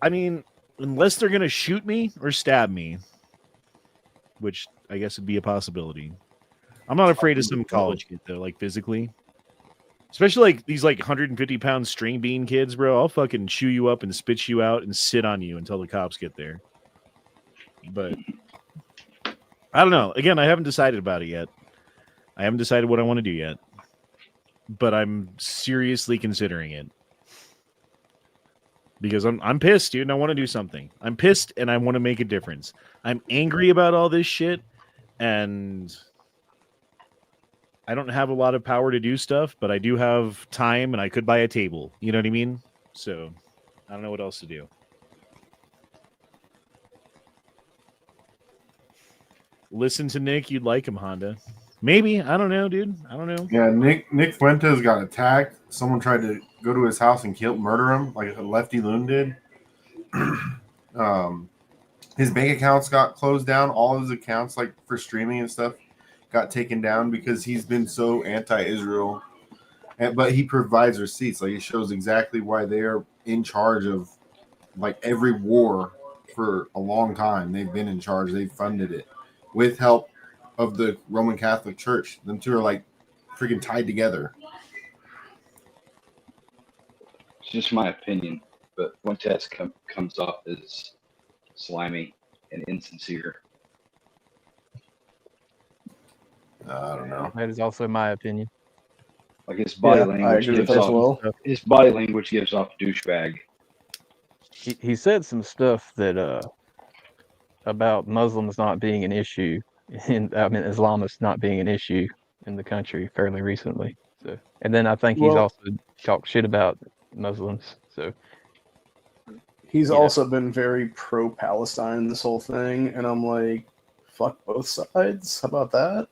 Speaker 1: I mean, unless they're going to shoot me or stab me, which I guess would be a possibility. I'm not afraid of some college kid, though, like physically. Especially like these like 150-pound string bean kids, bro. I'll fucking chew you up and spit you out and sit on you until the cops get there. But I don't know. Again, I haven't decided about it yet. I haven't decided what I want to do yet. But I'm seriously considering it. Because I'm pissed, dude, and I want to do something. I'm pissed and I want to make a difference. I'm angry about all this shit, and I don't have a lot of power to do stuff, but I do have time and I could buy a table. You know what I mean? So I don't know what else to do. Listen to Nick, you'd like him, Honda. Maybe. I don't know, dude. I don't know.
Speaker 4: Yeah, Nick Fuentes got attacked. Someone tried to go to his house and murder him, like a lefty loon did. His bank accounts got closed down. All of his accounts, like for streaming and stuff, got taken down because he's been so anti-Israel. But he provides receipts. Like, it shows exactly why they are in charge of like every war for a long time. They've been in charge. They've funded it with help of the Roman Catholic Church. Them two are like freaking tied together.
Speaker 2: It's just my opinion. but Fuentes comes off as slimy and insincere.
Speaker 4: I don't know.
Speaker 5: That is also my opinion.
Speaker 2: Like his body
Speaker 3: I
Speaker 2: language
Speaker 3: agree with
Speaker 2: gives
Speaker 3: that as
Speaker 2: off.
Speaker 3: well.
Speaker 2: His body language gives off douchebag.
Speaker 5: He said some stuff that about Muslims not being an issue, and Islamists not being an issue in the country fairly recently. So, and then I think he's
Speaker 3: Well-
Speaker 5: also talked shit about Muslims. So
Speaker 3: He's
Speaker 5: Yeah.
Speaker 3: also been very pro-Palestine this whole thing, and I'm like, fuck both sides. How about that?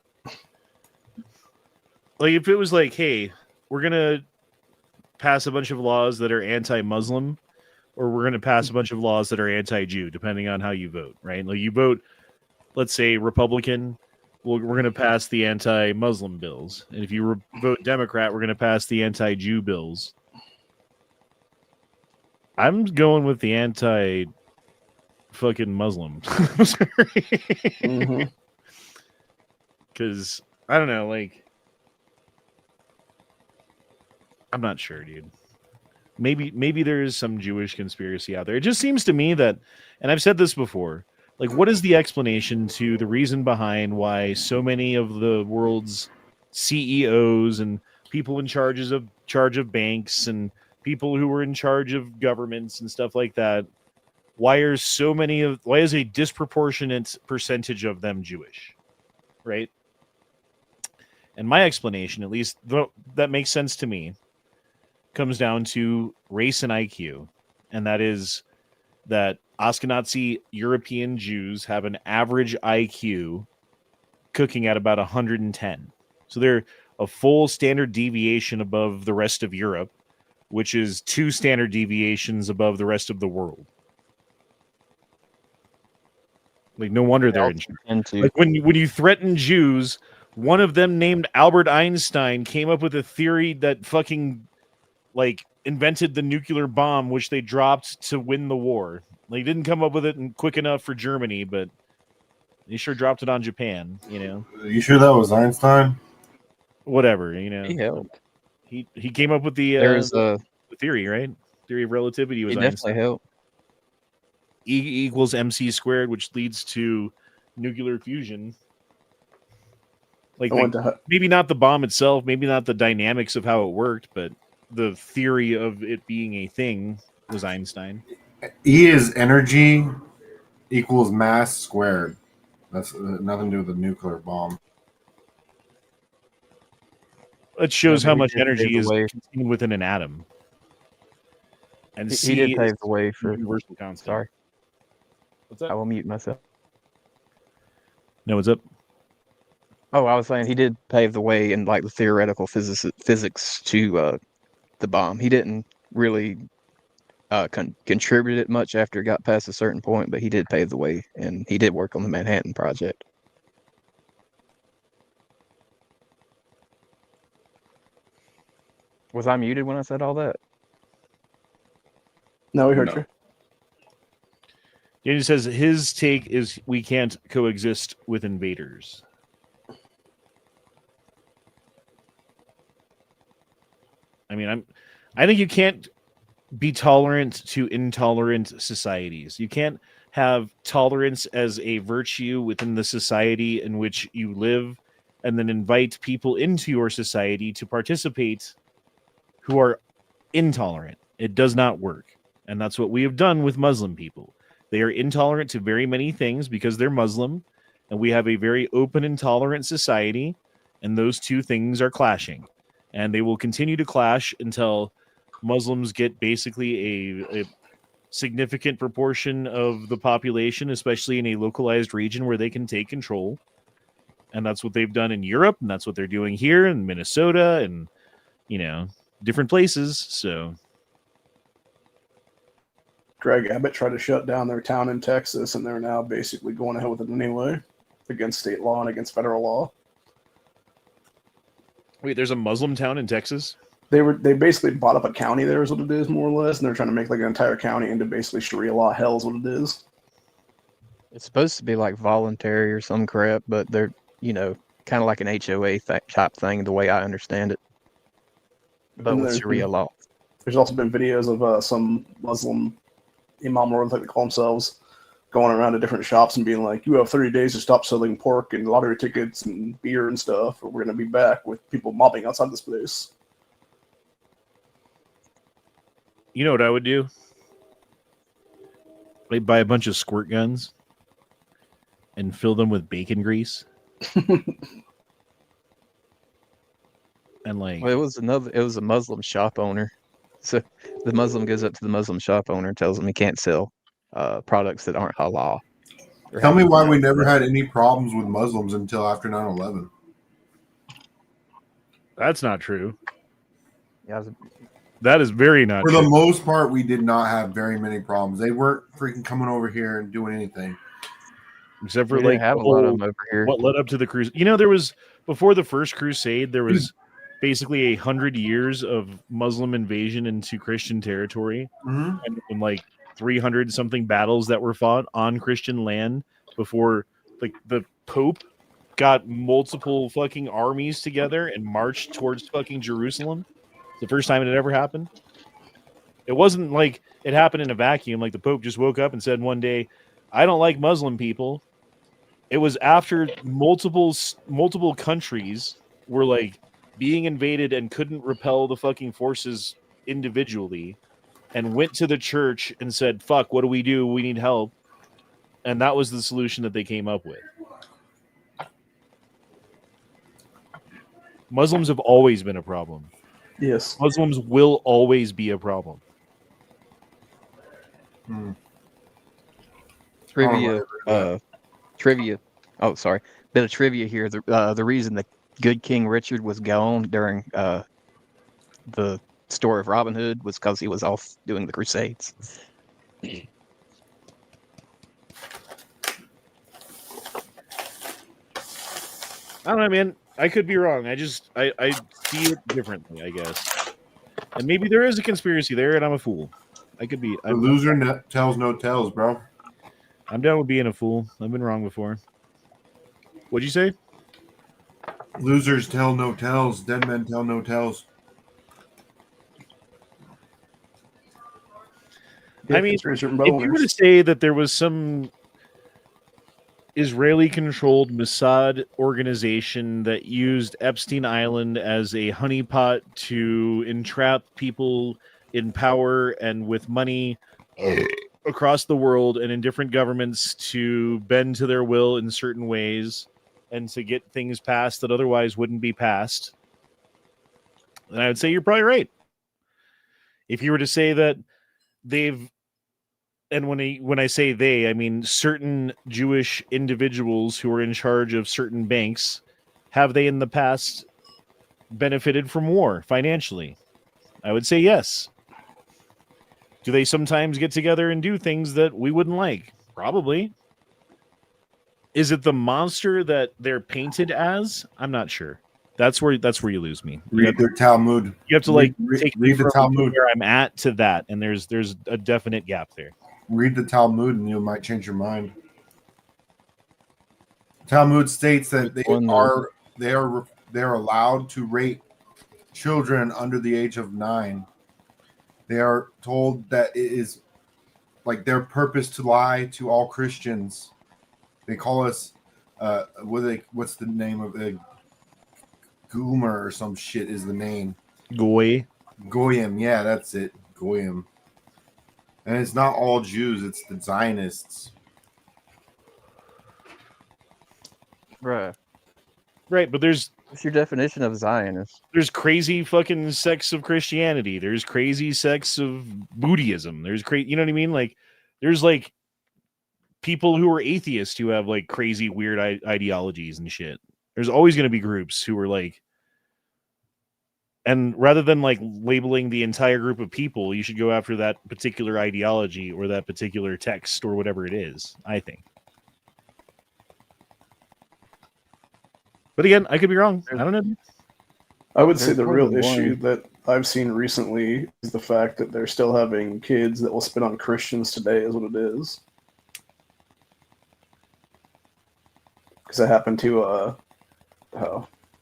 Speaker 1: Like if it was like, hey, we're gonna pass a bunch of laws that are anti-Muslim, or we're gonna pass a bunch of laws that are anti-Jew, depending on how you vote, right? Like you vote, let's say Republican, well, we're gonna pass the anti-Muslim bills, and if you vote Democrat, we're gonna pass the anti-Jew bills. I'm going with the anti-fucking Muslim.
Speaker 3: Mm-hmm.
Speaker 1: Because I don't know, like. I'm not sure, dude. Maybe there is some Jewish conspiracy out there. It just seems to me that, and I've said this before, like what is the explanation to the reason behind why so many of the world's CEOs and people in charge of banks and people who are in charge of governments and stuff like that, why is a disproportionate percentage of them Jewish? Right? And my explanation, at least that makes sense to me, comes down to race and IQ, and that is that Ashkenazi European Jews have an average IQ cooking at about 110. So they're a full standard deviation above the rest of Europe, which is 2 standard deviations above the rest of the world. Like no wonder they're in charge. Like when you threaten Jews, one of them named Albert Einstein came up with a theory that fucking like invented the nuclear bomb, which they dropped to win the war. They didn't come up with it quick enough for Germany, but they sure dropped it on Japan. You know,
Speaker 4: You sure that was Einstein?
Speaker 1: whatever. You know,
Speaker 5: he helped.
Speaker 1: He came up with the theory, right? Theory of relativity was
Speaker 5: He
Speaker 1: Einstein.
Speaker 5: definitely helped.
Speaker 1: E equals mc squared, which leads to nuclear fusion. Like maybe not the bomb itself, maybe not the dynamics of how it worked, but the theory of it being a thing was Einstein.
Speaker 4: E is energy equals mass squared. That's nothing to do with the nuclear bomb.
Speaker 1: It shows
Speaker 5: Yeah,
Speaker 1: how
Speaker 5: he
Speaker 1: much
Speaker 5: did
Speaker 1: energy
Speaker 5: pave
Speaker 1: is
Speaker 5: the way.
Speaker 1: contained within an atom. And
Speaker 5: He
Speaker 1: C
Speaker 5: did pave
Speaker 1: is
Speaker 5: the way for.
Speaker 1: universal constant.
Speaker 5: Sorry,
Speaker 1: What's up?
Speaker 5: I will mute myself.
Speaker 1: No, what's up?
Speaker 5: Oh, I was saying he did pave the way in like the theoretical physics to the bomb. He didn't really contribute it much after it got past a certain point, but he did pave the way, and he did work on the Manhattan Project. Was I muted when I said all that?
Speaker 3: No, we heard
Speaker 2: No.
Speaker 3: you.
Speaker 1: He says his take is we can't coexist with invaders. I mean, I think you can't be tolerant to intolerant societies. You can't have tolerance as a virtue within the society in which you live and then invite people into your society to participate who are intolerant. It does not work. And that's what we have done with Muslim people. They are intolerant to very many things because they're Muslim, and we have a very open and tolerant society, and those two things are clashing. And they will continue to clash until Muslims get basically a significant proportion of the population, especially in a localized region where they can take control. And that's what they've done in Europe, and that's what they're doing here in Minnesota and, you know, different places. So
Speaker 3: Greg Abbott tried to shut down their town in Texas, and they're now basically going ahead with it anyway, against state law and against federal law.
Speaker 1: wait, there's a Muslim town in Texas?
Speaker 3: They basically bought up a county there is what it is, more or less, and they're trying to make like an entire county into basically Sharia law hell is what it is.
Speaker 5: It's supposed to be like voluntary or some crap, but they're, you know, kind of like an HOA type thing, the way I understand it. But
Speaker 3: And
Speaker 5: with
Speaker 3: there's
Speaker 5: Sharia law.
Speaker 3: There's also been videos of some Muslim imam or whatever they call themselves going around to different shops and being like, "You have 30 days to stop selling pork and lottery tickets and beer and stuff, or we're going to be back with people mobbing outside this place."
Speaker 1: You know what I would do? I'd buy a bunch of squirt guns and fill them with bacon grease. And like,
Speaker 5: Well, it was a Muslim shop owner. So the Muslim goes up to the Muslim shop owner and tells him he can't sell products that aren't halal.
Speaker 4: Tell me why we never had any problems with Muslims until after 9/11.
Speaker 1: that's not true.
Speaker 5: Yeah,
Speaker 1: That is very not
Speaker 4: For
Speaker 1: true.
Speaker 4: the most part, we did not have very many problems. They weren't freaking coming over here and doing anything.
Speaker 1: Except for
Speaker 5: we didn't
Speaker 1: like
Speaker 5: have a lot of them over here.
Speaker 1: what led up to the crusade. You know, there was before the first crusade, there was basically 100 years of Muslim invasion into Christian territory, and like 300 something battles that were fought on Christian land before like the Pope got multiple fucking armies together and marched towards fucking Jerusalem. It's the first time it had ever happened. It wasn't like it happened in a vacuum. Like the Pope just woke up and said one day, "I don't like Muslim people." It was after multiple countries were like being invaded and couldn't repel the fucking forces individually, and went to the church and said, "Fuck, what do? We need help." And that was the solution that they came up with. Muslims have always been a problem.
Speaker 3: Yes.
Speaker 1: Muslims will always be a problem.
Speaker 5: Trivia. Oh, sorry. Bit of trivia here. The reason that good King Richard was gone during the story of Robin Hood was because he was off doing the Crusades.
Speaker 1: I don't know, man. I could be wrong. I see it differently, I guess. And maybe there is a conspiracy there, and I'm a fool. I could be.
Speaker 4: The loser tells no tales, bro.
Speaker 1: I'm down with being a fool. I've been wrong before. What'd you say?
Speaker 4: Losers tell no tales. Dead men tell no tales.
Speaker 1: I mean, if you were to say that there was some Israeli-controlled Mossad organization that used Epstein Island as a honeypot to entrap people in power and with money across the world and in different governments to bend to their will in certain ways and to get things passed that otherwise wouldn't be passed, then I would say you're probably right. If you were to say that they've, and when I say they, I mean certain Jewish individuals who are in charge of certain banks, have they in the past benefited from war financially? I would say yes. Do they sometimes get together and do things that we wouldn't like? Probably. Is it the monster that they're painted as? I'm not sure. That's where you lose me.
Speaker 4: Read the Talmud.
Speaker 1: You have to like take me
Speaker 4: read the
Speaker 1: from
Speaker 4: Talmud.
Speaker 1: where I'm at to that, and there's a definite gap there.
Speaker 4: Read the Talmud, and you might change your mind. Talmud states that they are allowed to rape children under the age of 9. They are told that it is like their purpose to lie to all Christians. They call us what's the name of it? Goomer or some shit is the name. Goyim, yeah, that's it. Goyim. And it's not all Jews, it's the Zionists.
Speaker 5: Right.
Speaker 1: Right, but what's
Speaker 5: your definition of Zionist?
Speaker 1: There's crazy fucking sects of Christianity. There's crazy sects of Buddhism. There's you know what I mean? Like, there's like people who are atheists who have like crazy weird ideologies and shit. There's always going to be groups who are like, and rather than like labeling the entire group of people, you should go after that particular ideology or that particular text or whatever it is, I think. But again, I could be wrong. I don't know.
Speaker 3: I would say the real issue that I've seen recently is the fact that they're still having kids that will spit on Christians today is what it is. Because it happened to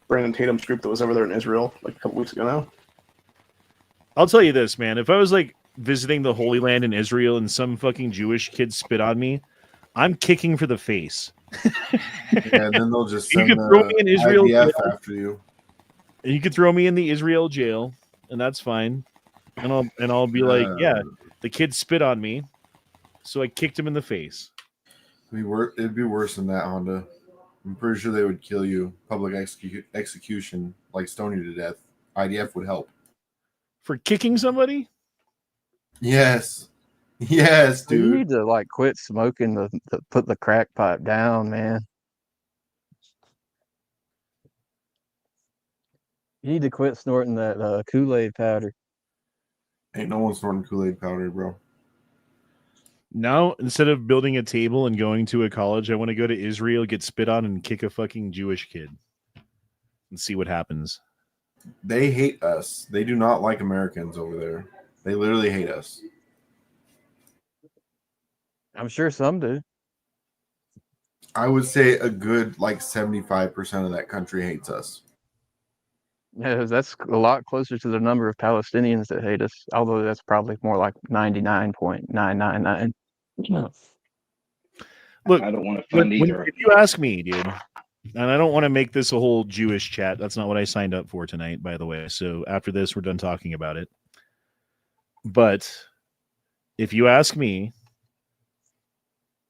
Speaker 3: Brandon Tatum's group that was over there in Israel like a couple weeks ago now.
Speaker 1: I'll tell you this, man. If I was like visiting the Holy Land in Israel and some fucking Jewish kid spit on me, I'm kicking for the face.
Speaker 4: Yeah, and then they'll just
Speaker 1: You
Speaker 4: send
Speaker 1: could throw me
Speaker 4: the
Speaker 1: in Israel
Speaker 4: IDF
Speaker 1: jail.
Speaker 4: after you.
Speaker 1: You could throw me in the Israel jail, and that's fine. And I'll be like, yeah, the kid spit on me, so I kicked him in the face.
Speaker 4: It'd be worse than that, Honda. I'm pretty sure they would kill you. Public execution, like stone you to death. IDF would help.
Speaker 1: For kicking somebody?
Speaker 4: Yes. Yes,
Speaker 5: You
Speaker 4: dude.
Speaker 5: need to like quit smoking put the crack pipe down, man. You need to quit snorting that Kool-Aid powder.
Speaker 4: Ain't no one snorting Kool-Aid powder, bro.
Speaker 1: Now, instead of building a table and going to a college, I want to go to Israel, get spit on, and kick a fucking Jewish kid and see what happens.
Speaker 4: They hate us. They do not like Americans over there. They literally hate us.
Speaker 5: I'm sure some do.
Speaker 4: I would say a good like 75% of that country hates us.
Speaker 5: Yeah, that's a lot closer to the number of Palestinians that hate us, although that's probably more like 99.999.
Speaker 1: Look,
Speaker 2: I don't want to fund either.
Speaker 1: If you ask me, dude, and I don't want to make this a whole Jewish chat. That's not what I signed up for tonight, by the way. So after this, we're done talking about it. But if you ask me,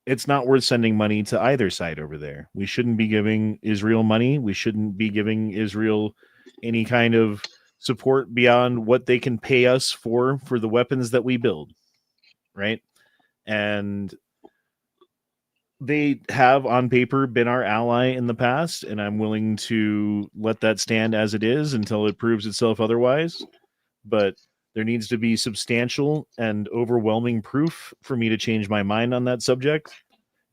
Speaker 1: it's not worth sending money to either side over there. We shouldn't be giving Israel money. We shouldn't be giving Israel any kind of support beyond what they can pay us for the weapons that we build, right? And they have on paper been our ally in the past, and I'm willing to let that stand as it is until it proves itself otherwise. But there needs to be substantial and overwhelming proof for me to change my mind on that subject.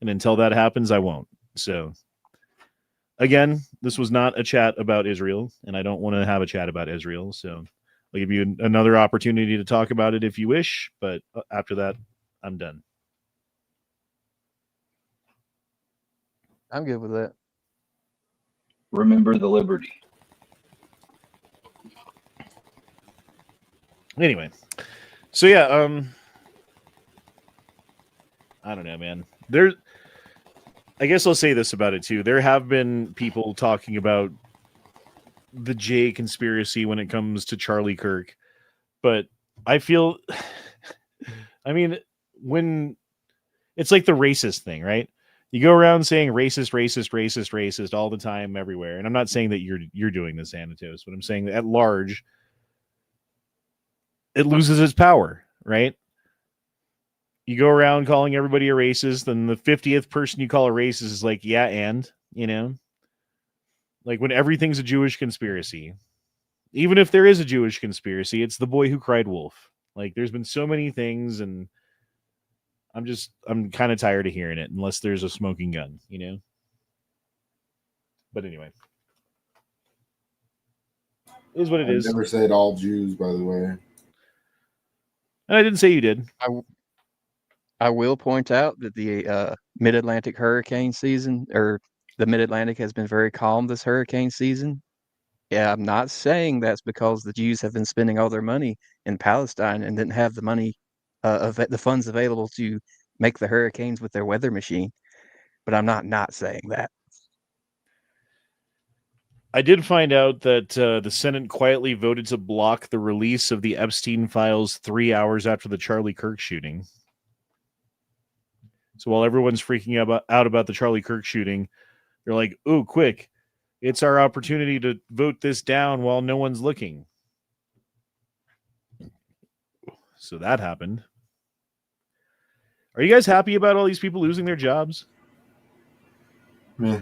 Speaker 1: And until that happens, I won't. So again, this was not a chat about Israel, and I don't want to have a chat about Israel. So I'll give you another opportunity to talk about it if you wish. But after that, I'm done.
Speaker 5: I'm good with that.
Speaker 2: Remember the liberty.
Speaker 1: Anyway, so yeah, I don't know, man. I guess I'll say this about it too. There have been people talking about the J conspiracy when it comes to Charlie Kirk, but I feel, I mean, when it's like the racist thing, right? You go around saying racist, racist, racist, racist all the time, everywhere. And I'm not saying that you're doing this, Anatos, but I'm saying that at large, it loses its power, right? You go around calling everybody a racist, and the 50th person you call a racist is like, yeah, and, you know? Like when everything's a Jewish conspiracy. Even if there is a Jewish conspiracy, it's the boy who cried wolf. Like there's been so many things, and I'm kind of tired of hearing it unless there's a smoking gun, you know? But anyway. It is what it is.
Speaker 4: I never said all Jews, by the way.
Speaker 1: And I didn't say you did.
Speaker 5: I will point out that the Mid-Atlantic hurricane season, or the Mid-Atlantic, has been very calm this hurricane season. Yeah, I'm not saying that's because the Jews have been spending all their money in Palestine and didn't have the money, the funds available to make the hurricanes with their weather machine. But I'm not saying that.
Speaker 1: I did find out that the Senate quietly voted to block the release of the Epstein files 3 hours after the Charlie Kirk shooting. So while everyone's freaking out about the Charlie Kirk shooting, they're like, "Ooh, quick. It's our opportunity to vote this down while no one's looking." So that happened. Are you guys happy about all these people losing their jobs?
Speaker 4: Yeah.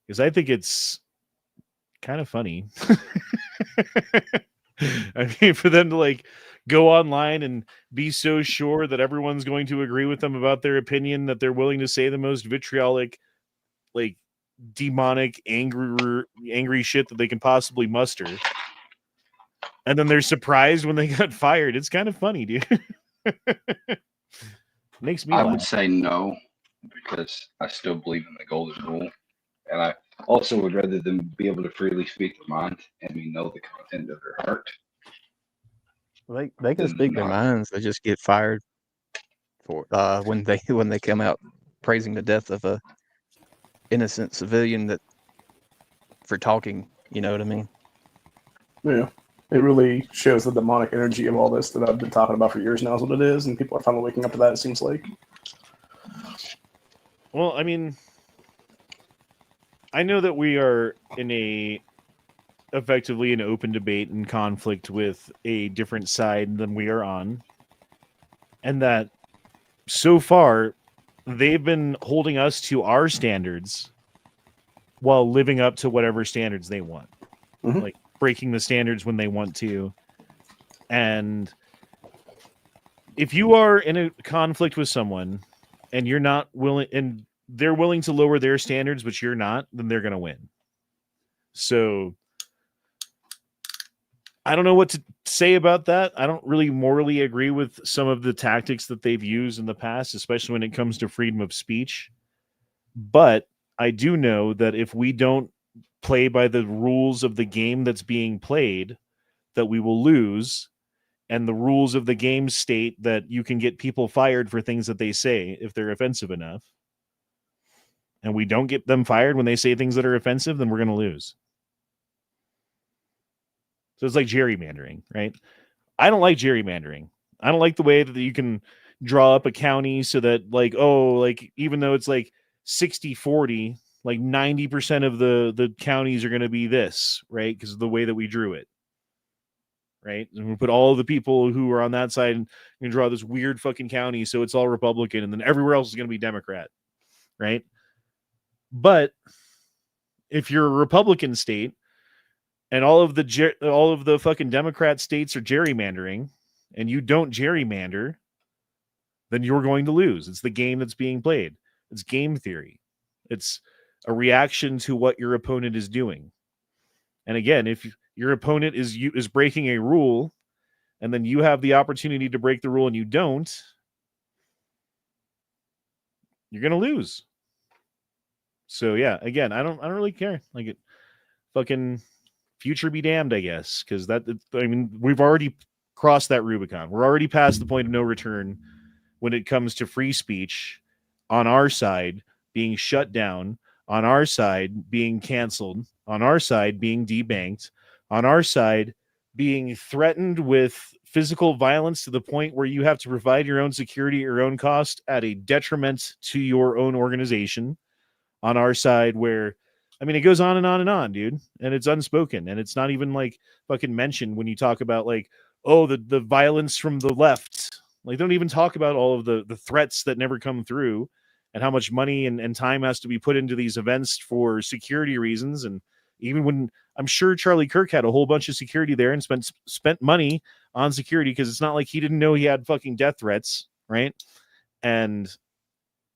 Speaker 1: Because I think it's kind of funny. I mean, for them to like go online and be so sure that everyone's going to agree with them about their opinion that they're willing to say the most vitriolic, like demonic, angry shit that they can possibly muster. And then they're surprised when they got fired. It's kind of funny, dude. Makes me laugh.
Speaker 2: I would say no, because I still believe in the golden rule. And also would rather them be able to freely speak their mind and we know the content of their heart.
Speaker 5: They can speak their minds. They just get fired for when they come out praising the death of a innocent civilian that for talking. You know what I mean?
Speaker 3: Yeah. It really shows the demonic energy of all this that I've been talking about for years now is what it is, and people are finally waking up to that, it seems like.
Speaker 1: Well, I mean, I know that we are in effectively an open debate and conflict with a different side than we are on. And that so far, they've been holding us to our standards while living up to whatever standards they want.
Speaker 3: Mhm.
Speaker 1: Like breaking the standards when they want to. And if you are in a conflict with someone and you're not willing, and they're willing to lower their standards, but you're not, then they're going to win. So I don't know what to say about that. I don't really morally agree with some of the tactics that they've used in the past, especially when it comes to freedom of speech. But I do know that if we don't play by the rules of the game that's being played, that we will lose. And the rules of the game state that you can get people fired for things that they say if they're offensive enough. And we don't get them fired when they say things that are offensive, then we're going to lose. So it's like gerrymandering, right? I don't like gerrymandering. I don't like the way that you can draw up a county so that like, oh, like even though it's like 60-40, like 90% of the counties are going to be this, right? Because of the way that we drew it. Right? And we put all the people who are on that side and draw this weird fucking county so it's all Republican and then everywhere else is going to be Democrat. Right? But if you're a Republican state and all of the fucking Democrat states are gerrymandering and you don't gerrymander, then you're going to lose. It's the game that's being played. It's game theory. It's a reaction to what your opponent is doing. And again, if your opponent is breaking a rule and then you have the opportunity to break the rule and you don't, you're going to lose. So yeah, again, I don't really care. Like it fucking future be damned, I guess, because we've already crossed that Rubicon. We're already past the point of no return when it comes to free speech on our side being shut down, on our side being canceled, on our side being debanked, on our side being threatened with physical violence to the point where you have to provide your own security at your own cost at a detriment to your own organization. On our side where, I mean, it goes on and on and on, dude. And it's unspoken. And it's not even like fucking mentioned when you talk about like, oh, the violence from the left. Like, don't even talk about all of the threats that never come through and how much money and time has to be put into these events for security reasons. And even when I'm sure Charlie Kirk had a whole bunch of security there and spent money on security because it's not like he didn't know he had fucking death threats, right? And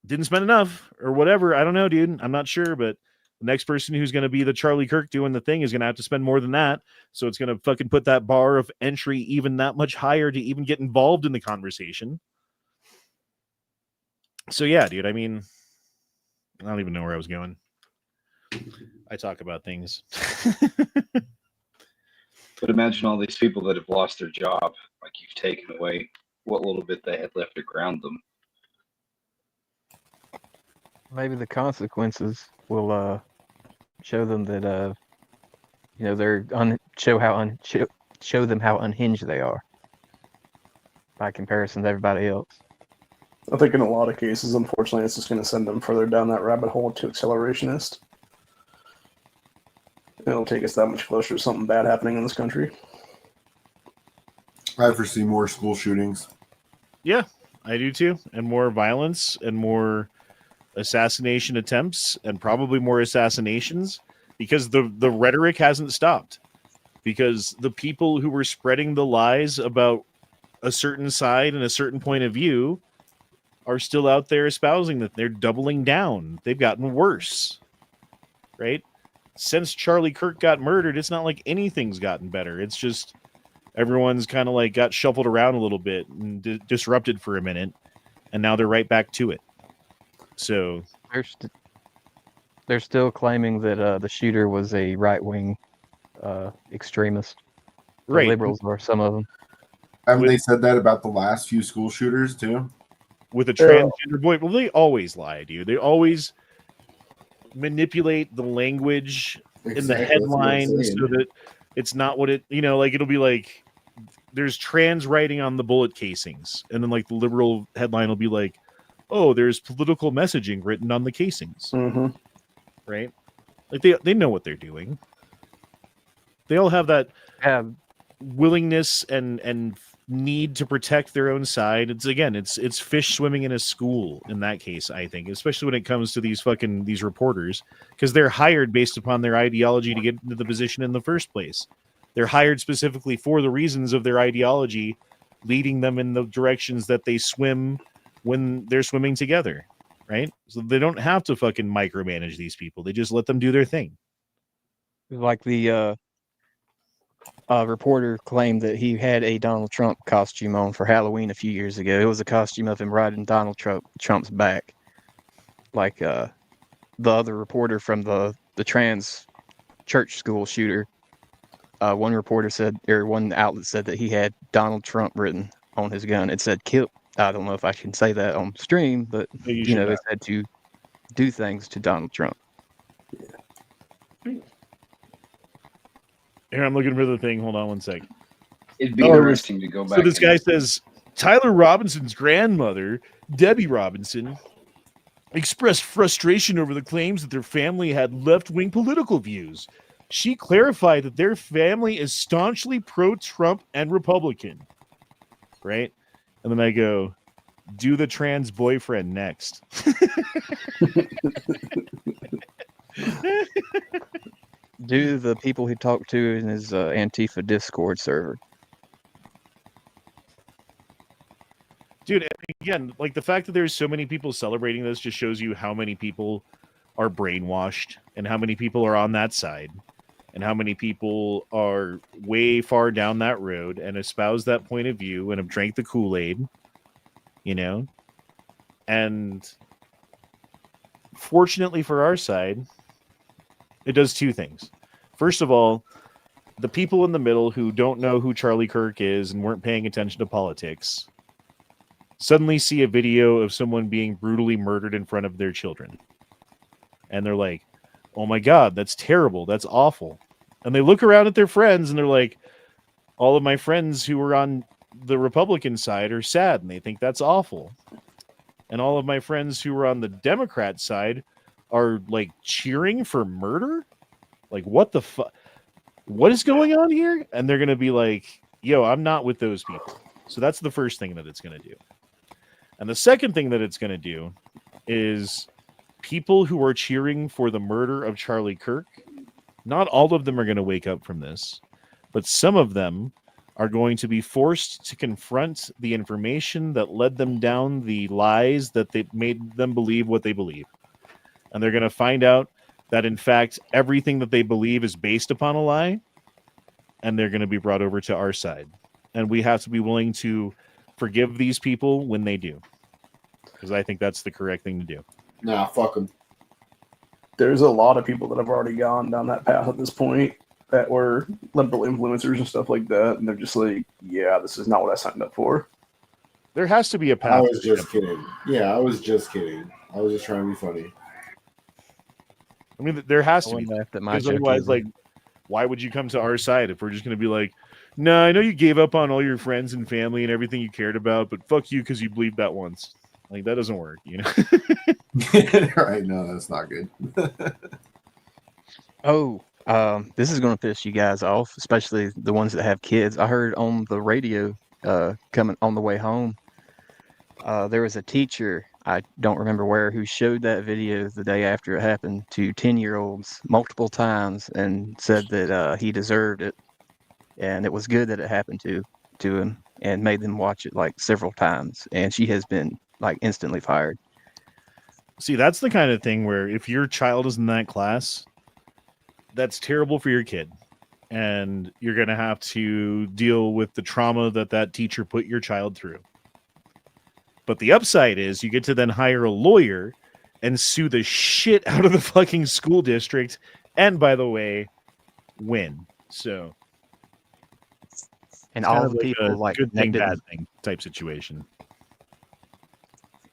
Speaker 1: didn't spend enough or whatever. I don't know, dude. I'm not sure, but the next person who's going to be the Charlie Kirk doing the thing is going to have to spend more than that. So it's going to fucking put that bar of entry even that much higher to even get involved in the conversation. So yeah, dude, I mean, I don't even know where I was going. I talk about things.
Speaker 2: But imagine all these people that have lost their job, like you've taken away what little bit they had left to ground them.
Speaker 5: Maybe the consequences will show them that they're show them how unhinged they are by comparison to everybody else.
Speaker 3: I think in a lot of cases, unfortunately, it's just going to send them further down that rabbit hole to accelerationist. It'll take us that much closer to something bad happening in this country.
Speaker 4: I foresee more school shootings.
Speaker 1: Yeah, I do too. And more violence and more assassination attempts and probably more assassinations because the rhetoric hasn't stopped. Because the people who were spreading the lies about a certain side and a certain point of view are still out there espousing that. They're doubling down. They've gotten worse. Right? Since Charlie Kirk got murdered, it's not like anything's gotten better. It's just everyone's kind of like got shuffled around a little bit and disrupted for a minute, and now they're right back to it. So
Speaker 5: There's They're still claiming that the shooter was a right-wing extremist. The
Speaker 1: Right.
Speaker 5: liberals are some of them.
Speaker 4: Haven't
Speaker 1: With-
Speaker 4: they said that about the last few school shooters too?
Speaker 1: With a
Speaker 3: Yeah.
Speaker 1: transgender boy. Well, they always lie, dude. They always manipulate the language in the
Speaker 4: Exactly, that's what I'm
Speaker 1: headline
Speaker 4: saying.
Speaker 1: so that it's not what it, like it'll be like there's trans writing on the bullet casings, and then like the liberal headline will be like, oh, there's political messaging written on the casings,
Speaker 3: Mm-hmm.
Speaker 1: right? Like they know what they're doing. They all have that
Speaker 5: Yeah,
Speaker 1: willingness and need to protect their own side. It's fish swimming in a school in that case, I think, especially when it comes to these reporters, because they're hired based upon their ideology to get into the position in the first place. They're hired specifically for the reasons of their ideology, leading them in the directions that they swim when they're swimming together, right? So they don't have to fucking micromanage these people. They just let them do their thing.
Speaker 5: like the reporter claimed that he had a Donald Trump costume on for Halloween a few years ago. It was a costume of him riding Donald Trump's back. Like the other reporter from the trans church school shooter, one reporter said, or one outlet said that he had Donald Trump written on his gun. It said "kill." I don't know if I can say that on stream, but
Speaker 1: You
Speaker 5: it said to do things to Donald Trump.
Speaker 1: Here, I'm looking for the thing. Hold on one sec.
Speaker 2: It'd be
Speaker 1: Oh,
Speaker 2: interesting to go back.
Speaker 1: So this
Speaker 2: and-
Speaker 1: guy says Tyler Robinson's grandmother, Debbie Robinson, expressed frustration over the claims that their family had left-wing political views. She clarified that their family is staunchly pro-Trump and Republican. Right? And then I go, do the trans boyfriend next.
Speaker 5: Do the people he talked to in his Antifa Discord server.
Speaker 1: Dude, again, like the fact that there's so many people celebrating this just shows you how many people are brainwashed and how many people are on that side and how many people are way far down that road and espouse that point of view and have drank the Kool-Aid, and fortunately for our side, it does two things. First of all, the people in the middle who don't know who Charlie Kirk is and weren't paying attention to politics suddenly see a video of someone being brutally murdered in front of their children. And they're like, oh my God, that's terrible. That's awful. And they look around at their friends and they're like, all of my friends who were on the Republican side are sad and they think that's awful. And all of my friends who were on the Democrat side are like cheering for murder? Like, what the fuck? What is going on here? And they're going to be like, yo, I'm not with those people. So that's the first thing that it's going to do. And the second thing that it's going to do is people who are cheering for the murder of Charlie Kirk, not all of them are going to wake up from this, but some of them are going to be forced to confront the information that led them down the lies that they made them believe what they believe. And they're going to find out that, in fact, everything that they believe is based upon a lie, and they're going to be brought over to our side. And we have to be willing to forgive these people when they do, because I think that's the correct thing to do.
Speaker 4: Nah, fuck them.
Speaker 3: There's a lot of people that have already gone down that path at this point that were liberal influencers and stuff like that, and they're just like, yeah, this is not what I signed up for.
Speaker 1: There has to be a path.
Speaker 4: I was just kidding. Yeah, I was just kidding. I was just trying to be funny.
Speaker 1: I mean, there has
Speaker 5: I
Speaker 1: to be.
Speaker 5: wouldn't laugh at my
Speaker 1: Because
Speaker 5: joke
Speaker 1: otherwise,
Speaker 5: either.
Speaker 1: like, why would you come to our side if we're just going to be like, no, I know you gave up on all your friends and family and everything you cared about, but fuck you because you believed that once. Like, that doesn't work,
Speaker 4: Right? No, that's not good.
Speaker 5: This is going to piss you guys off, especially the ones that have kids. I heard on the radio coming on the way home, there was a teacher, I don't remember where, who showed that video the day after it happened to 10-year-olds multiple times and said that he deserved it. And it was good that it happened to him, and made them watch it like several times. And she has been like instantly fired.
Speaker 1: See, that's the kind of thing where if your child is in that class, that's terrible for your kid. And you're going to have to deal with the trauma that teacher put your child through. But the upside is you get to then hire a lawyer and sue the shit out of the fucking school district, and by the way, win. So
Speaker 5: And
Speaker 1: it's kind
Speaker 5: all
Speaker 1: of
Speaker 5: the
Speaker 1: like
Speaker 5: people
Speaker 1: a
Speaker 5: like
Speaker 1: good thing,
Speaker 5: connected,
Speaker 1: bad thing type situation.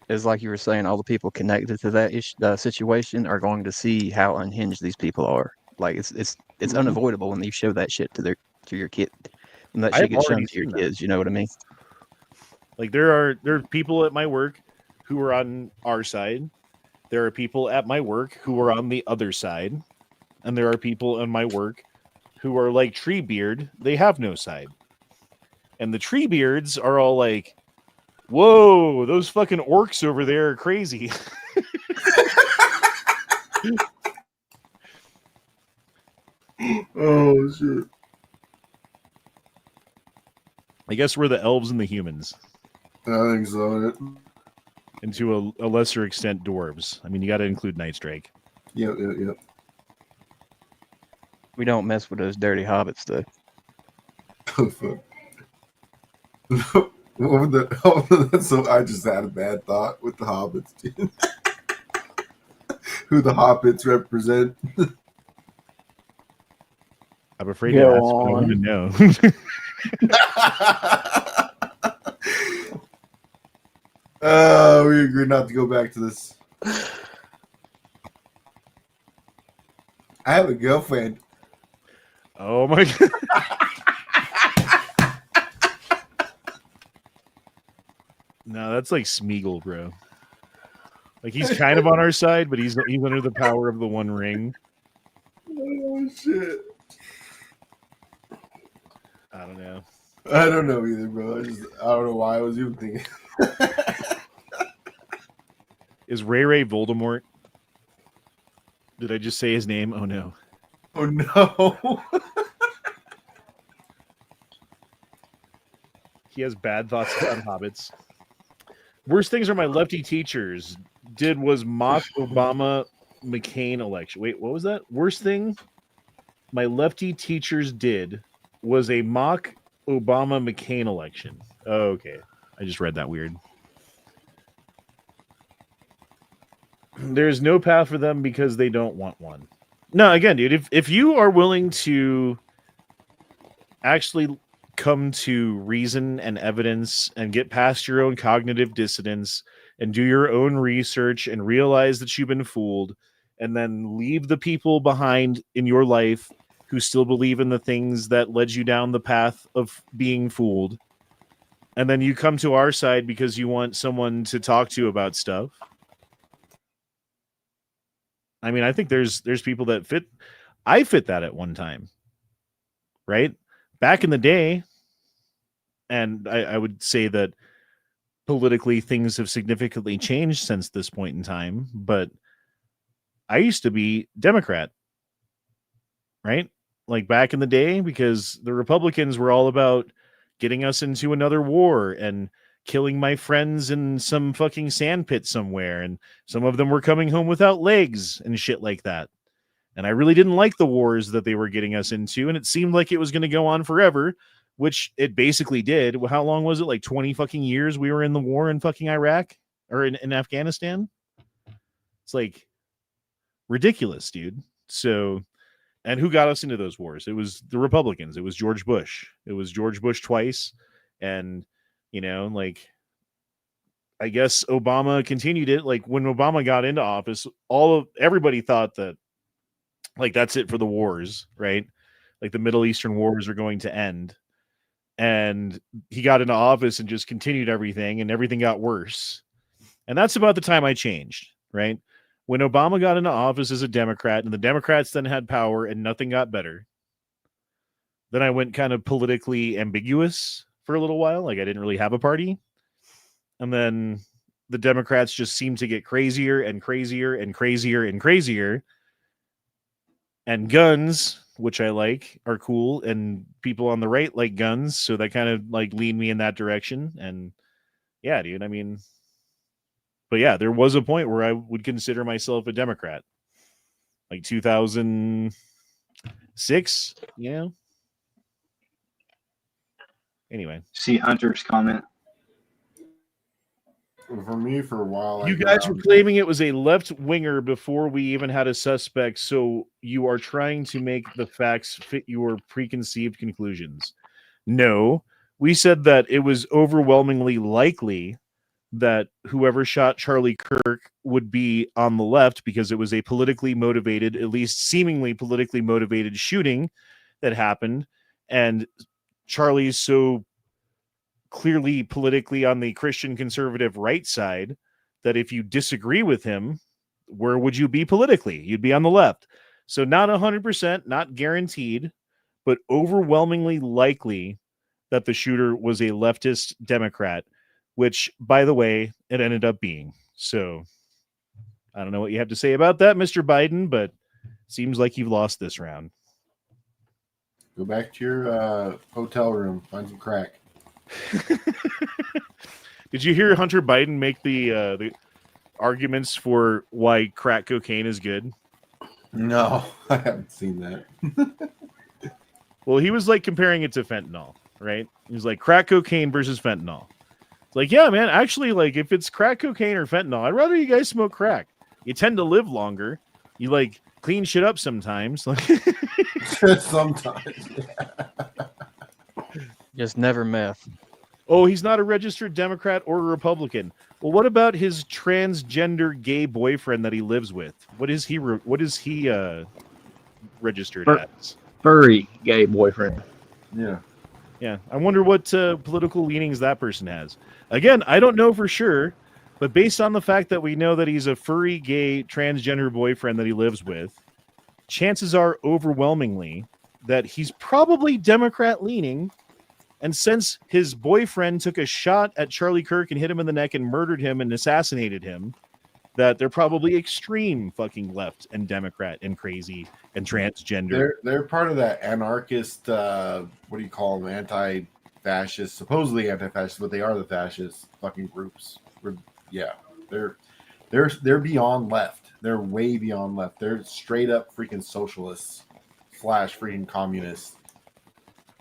Speaker 5: is like you were saying, all the people connected to that situation are going to see how unhinged these people are. Like it's unavoidable when you show that shit to your kid, when that shit
Speaker 1: I've
Speaker 5: gets shown
Speaker 1: already
Speaker 5: to your
Speaker 1: seen that.
Speaker 5: kids. You know what I mean?
Speaker 1: Like there are people at my work who are on our side. There are people at my work who are on the other side, and there are people in my work who are like Treebeard. They have no side, and the Treebeards are all like, "Whoa, those fucking orcs over there are crazy."
Speaker 4: Oh shit!
Speaker 1: I guess we're the elves and the humans,
Speaker 4: I think so.
Speaker 1: and to a lesser extent, dwarves. I mean, you got to include Nightstrike.
Speaker 4: Yep.
Speaker 5: We don't mess with those dirty hobbits, though.
Speaker 4: What would that? So I just had a bad thought with the hobbits, dude. Who the hobbits represent?
Speaker 1: I'm afraid to ask, but I want to know.
Speaker 4: We agree not to go back to this. I have a girlfriend.
Speaker 1: Oh my god. No, that's like Smeagol, bro. Like he's kind of on our side, but he's under the power of the One Ring.
Speaker 4: Oh shit!
Speaker 1: I don't know.
Speaker 4: I don't know either, bro. I don't know why I was even thinking.
Speaker 1: Is Ray Voldemort? Did I just say his name? Oh no.
Speaker 4: Oh no!
Speaker 1: He has bad thoughts about hobbits. Worst things are my lefty teachers was mock Obama McCain election. Wait, what was that? Worst thing my lefty teachers did was a mock Obama McCain election. Oh, okay. I just read that weird. There's no path for them because they don't want one. No, again, dude, if you are willing to actually come to reason and evidence and get past your own cognitive dissonance and do your own research and realize that you've been fooled and then leave the people behind in your life who still believe in the things that led you down the path of being fooled, and then you come to our side because you want someone to talk to about stuff. I mean, I think there's people that fit. I fit that at one time, right? Back in the day, and I would say that politically things have significantly changed since this point in time, but I used to be Democrat, right? Like back in the day, because the Republicans were all about getting us into another war and killing my friends in some fucking sandpit somewhere, and some of them were coming home without legs and shit like that. And I really didn't like the wars that they were getting us into, and it seemed like it was going to go on forever, which it basically did. How long was it? Like 20 fucking years we were in the war in fucking Iraq or in Afghanistan? It's like ridiculous, dude. So, and who got us into those wars? It was the Republicans. It was George Bush. It was George Bush twice. And, like, I guess Obama continued it. Like when Obama got into office, everybody thought that, like, that's it for the wars, right? Like the Middle Eastern wars are going to end. And he got into office and just continued everything, and everything got worse. And that's about the time I changed, right? When Obama got into office as a Democrat and the Democrats then had power and nothing got better, then I went kind of politically ambiguous for a little while. Like I didn't really have a party. And then the Democrats just seemed to get crazier and crazier and crazier and crazier. And guns, which I like, are cool. And people on the right like guns. So that kind of like lead me in that direction. And yeah, dude, I mean, but yeah, there was a point where I would consider myself a Democrat. Like 2006, Anyway.
Speaker 6: See Hunter's comment.
Speaker 4: for me for a while.
Speaker 1: You guys were claiming it was a left winger before we even had a suspect, so you are trying to make the facts fit your preconceived conclusions. No, we said that it was overwhelmingly likely that whoever shot Charlie Kirk would be on the left because it was a politically motivated, at least seemingly politically motivated shooting that happened. And Charlie's so clearly politically on the Christian conservative right side that if you disagree with him, where would you be politically? You'd be on the left. So not 100%, not guaranteed, but overwhelmingly likely that the shooter was a leftist Democrat, which, by the way, it ended up being. So I don't know what you have to say about that, Mr. Biden, but seems like you've lost this round.
Speaker 4: Go back to your hotel room, find some crack.
Speaker 1: Did you hear Hunter Biden make the arguments for why crack cocaine is good?
Speaker 4: No, I haven't seen that.
Speaker 1: Well, he was like comparing it to fentanyl, right? He was like crack cocaine versus fentanyl. It's like, yeah, man, actually, like if it's crack cocaine or fentanyl, I'd rather you guys smoke crack. You tend to live longer. You like clean shit up sometimes.
Speaker 4: Sometimes.
Speaker 5: Just never meth.
Speaker 1: Oh, he's not a registered Democrat or a Republican. Well, what about his transgender gay boyfriend that he lives with? What is he registered as?
Speaker 6: Furry gay boyfriend.
Speaker 4: Yeah.
Speaker 1: Yeah, I wonder what political leanings that person has. Again, I don't know for sure, but based on the fact that we know that he's a furry gay transgender boyfriend that he lives with, chances are overwhelmingly that he's probably Democrat leaning. And since his boyfriend took a shot at Charlie Kirk and hit him in the neck and murdered him and assassinated him, that they're probably extreme fucking left and Democrat and crazy and transgender.
Speaker 4: They're part of that anarchist, what do you call them? Anti-fascist, supposedly anti-fascist, but they are the fascist fucking groups. Yeah, they're beyond left. They're way beyond left. They're straight up freaking socialists / freaking communists.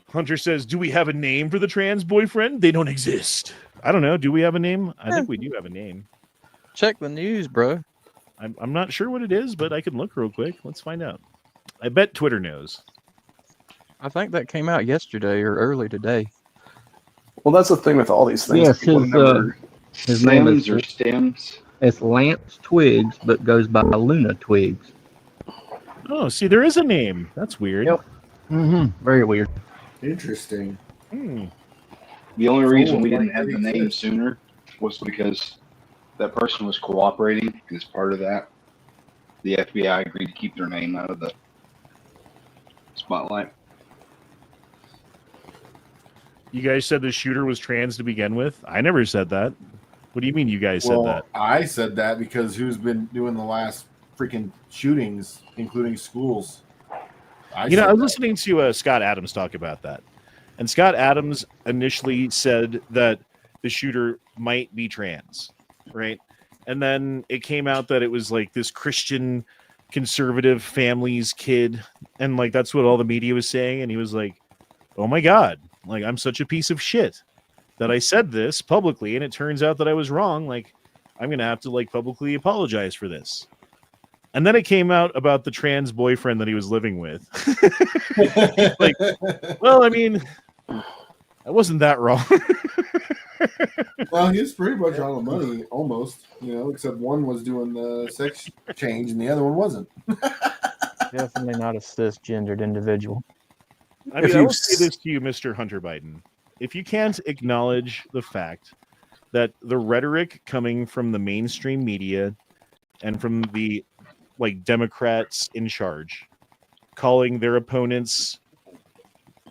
Speaker 1: Hunter says, do we have a name for the trans boyfriend? They don't exist. I don't know. Do we have a name? I think we do have a name.
Speaker 5: Check the news, bro.
Speaker 1: I'm not sure what it is, but I can look real quick. Let's find out. I bet Twitter knows.
Speaker 5: I think that came out yesterday or early today.
Speaker 3: Well, that's the thing with all these things.
Speaker 6: Yes, his name is
Speaker 2: or stems.
Speaker 6: It's Lance Twigs, but goes by Luna Twigs.
Speaker 1: Oh, see, there is a name. That's weird.
Speaker 6: Yep. Very weird.
Speaker 4: Interesting.
Speaker 2: The only reason we didn't have the name sooner was because that person was cooperating as part of that. The FBI agreed to keep their name out of the spotlight.
Speaker 1: You guys said the shooter was trans to begin with? I never said that. What do you mean you guys said that?
Speaker 4: I said that because who's been doing the last freaking shootings, including schools? I was
Speaker 1: listening to Scott Adams talk about that. And Scott Adams initially said that the shooter might be trans, right? And then it came out that it was like this Christian conservative family's kid. And like, that's what all the media was saying. And he was like, oh my God, like I'm such a piece of shit that I said this publicly. And it turns out that I was wrong. Like, I'm going to have to like publicly apologize for this. And then it came out about the trans boyfriend that he was living with. Like, well, I mean, I wasn't that wrong.
Speaker 4: Well, he's pretty much on the money, almost, except one was doing the sex change and the other one wasn't.
Speaker 5: Definitely not a cisgendered individual.
Speaker 1: I mean, I will say this to you, Mr. Hunter Biden. If you can't acknowledge the fact that the rhetoric coming from the mainstream media and from the like Democrats in charge, calling their opponents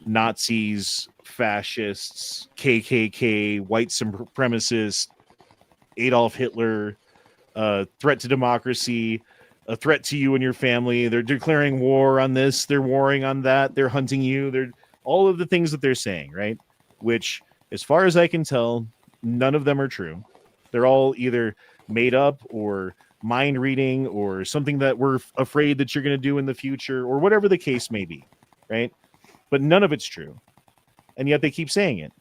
Speaker 1: Nazis, fascists, KKK, white supremacists, Adolf Hitler, threat to democracy, a threat to you and your family. They're declaring war on this. They're warring on that. They're hunting you. They're all of the things that they're saying, right? Which, as far as I can tell, none of them are true. They're all either made up or mind reading or something that we're afraid that you're going to do in the future or whatever the case may be, right? But none of it's true. And yet they keep saying it.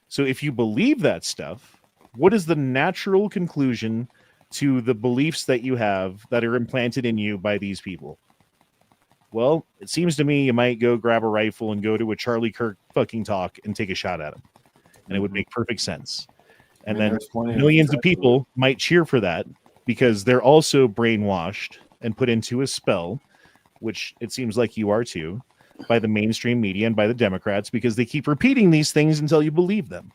Speaker 1: So if you believe that stuff, What is the natural conclusion to the beliefs that you have that are implanted in you by these people? Well, it seems to me you might go grab a rifle and go to a Charlie Kirk fucking talk and take a shot at him. And it would make perfect sense. And then millions of people might cheer for that because they're also brainwashed and put into a spell, which it seems like you are too, by the mainstream media and by the Democrats, because they keep repeating these things until you believe them.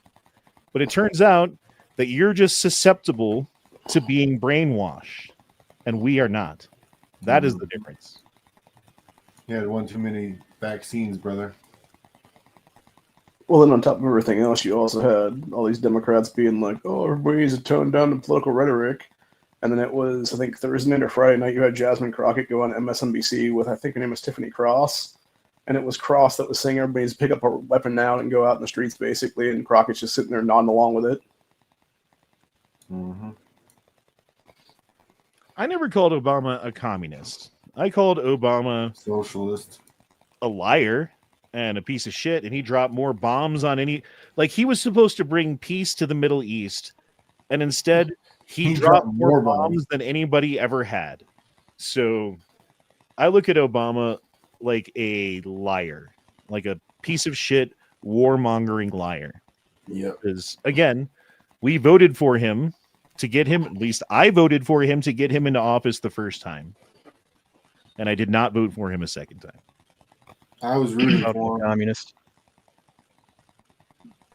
Speaker 1: But it turns out that you're just susceptible to being brainwashed, and we are not. That is the difference.
Speaker 4: Yeah, one too many vaccines, brother.
Speaker 3: Well, then on top of everything else, you also had all these Democrats being like, "Oh, everybody needs to tone down the political rhetoric." And then it was, I think, Thursday night or Friday night, you had Jasmine Crockett go on MSNBC with, I think her name was Tiffany Cross. And it was Cross that was saying everybody's pick up a weapon now and go out in the streets, basically. And Crockett's just sitting there nodding along with it.
Speaker 4: Mm-hmm.
Speaker 1: I never called Obama a communist. I called Obama
Speaker 4: socialist,
Speaker 1: a liar, and a piece of shit. And he dropped more bombs on any... Like, he was supposed to bring peace to the Middle East. And instead... He dropped more bombs than anybody ever had. So I look at Obama like a liar, like a piece of shit, warmongering liar.
Speaker 4: Yeah.
Speaker 1: Because, again, we voted for him to get him, at least I voted for him to get him into office the first time. And I did not vote for him a second time.
Speaker 4: I was rooting for him.
Speaker 5: Communist.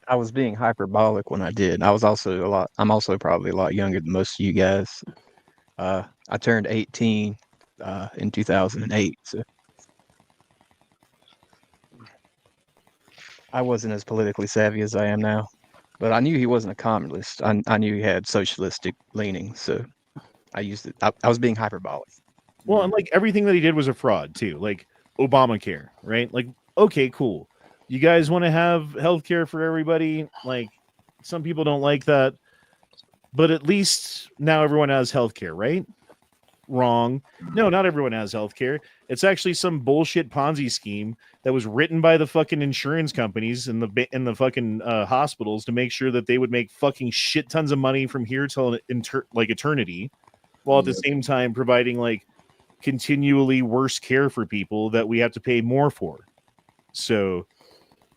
Speaker 5: I was being hyperbolic when I did. I'm also probably a lot younger than most of you guys. I turned 18 in 2008, so I wasn't as politically savvy as I am now. But I knew he wasn't a communist. I knew he had socialistic leanings, so I used it. I was being hyperbolic.
Speaker 1: Well, and like everything that he did was a fraud too. Like Obamacare, right? Like, okay, cool. You guys want to have healthcare for everybody? Like, some people don't like that, but at least now everyone has healthcare, right? Wrong. No, not everyone has healthcare. It's actually some bullshit Ponzi scheme that was written by the fucking insurance companies and the fucking hospitals to make sure that they would make fucking shit tons of money from here till like eternity, while at the same time providing like continually worse care for people that we have to pay more for. So.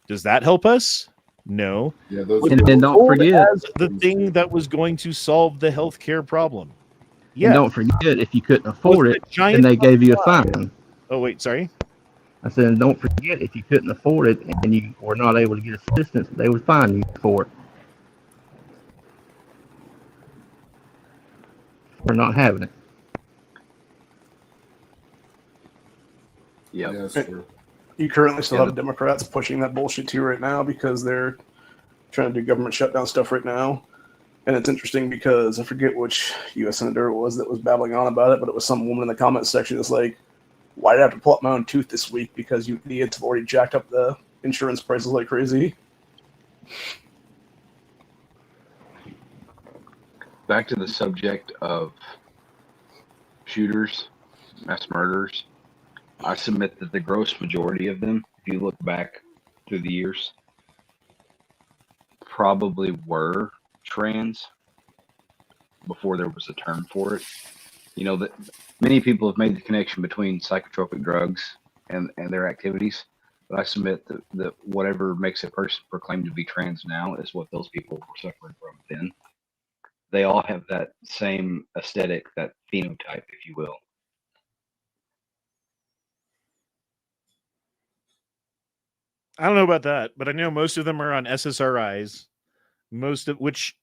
Speaker 1: Does that help us? No.
Speaker 6: Yeah, and then don't forget
Speaker 1: the thing that was going to solve the healthcare problem. Yeah.
Speaker 6: And don't forget, if you couldn't afford it, then they gave you a fine.
Speaker 1: Oh wait, sorry.
Speaker 6: I said, don't forget, if you couldn't afford it and you were not able to get assistance, they would fine you for it. For not having it.
Speaker 2: Yeah,
Speaker 4: that's true.
Speaker 3: You currently still have Democrats pushing that bullshit too right now because they're trying to do government shutdown stuff right now. And it's interesting because I forget which U.S. senator it was that was babbling on about it, but it was some woman in the comments section that's like, why did I have to pull up my own tooth this week? Because you idiots have already jacked up the insurance prices like crazy.
Speaker 2: Back to the subject of shooters, mass murderers. I submit that the gross majority of them, if you look back through the years, probably were trans before there was a term for it. You know, that many people have made the connection between psychotropic drugs and their activities, but I submit that whatever makes a person proclaim to be trans now is what those people were suffering from then. They all have that same aesthetic, that phenotype, if you will.
Speaker 1: I don't know about that, but I know most of them are on SSRIs, most of which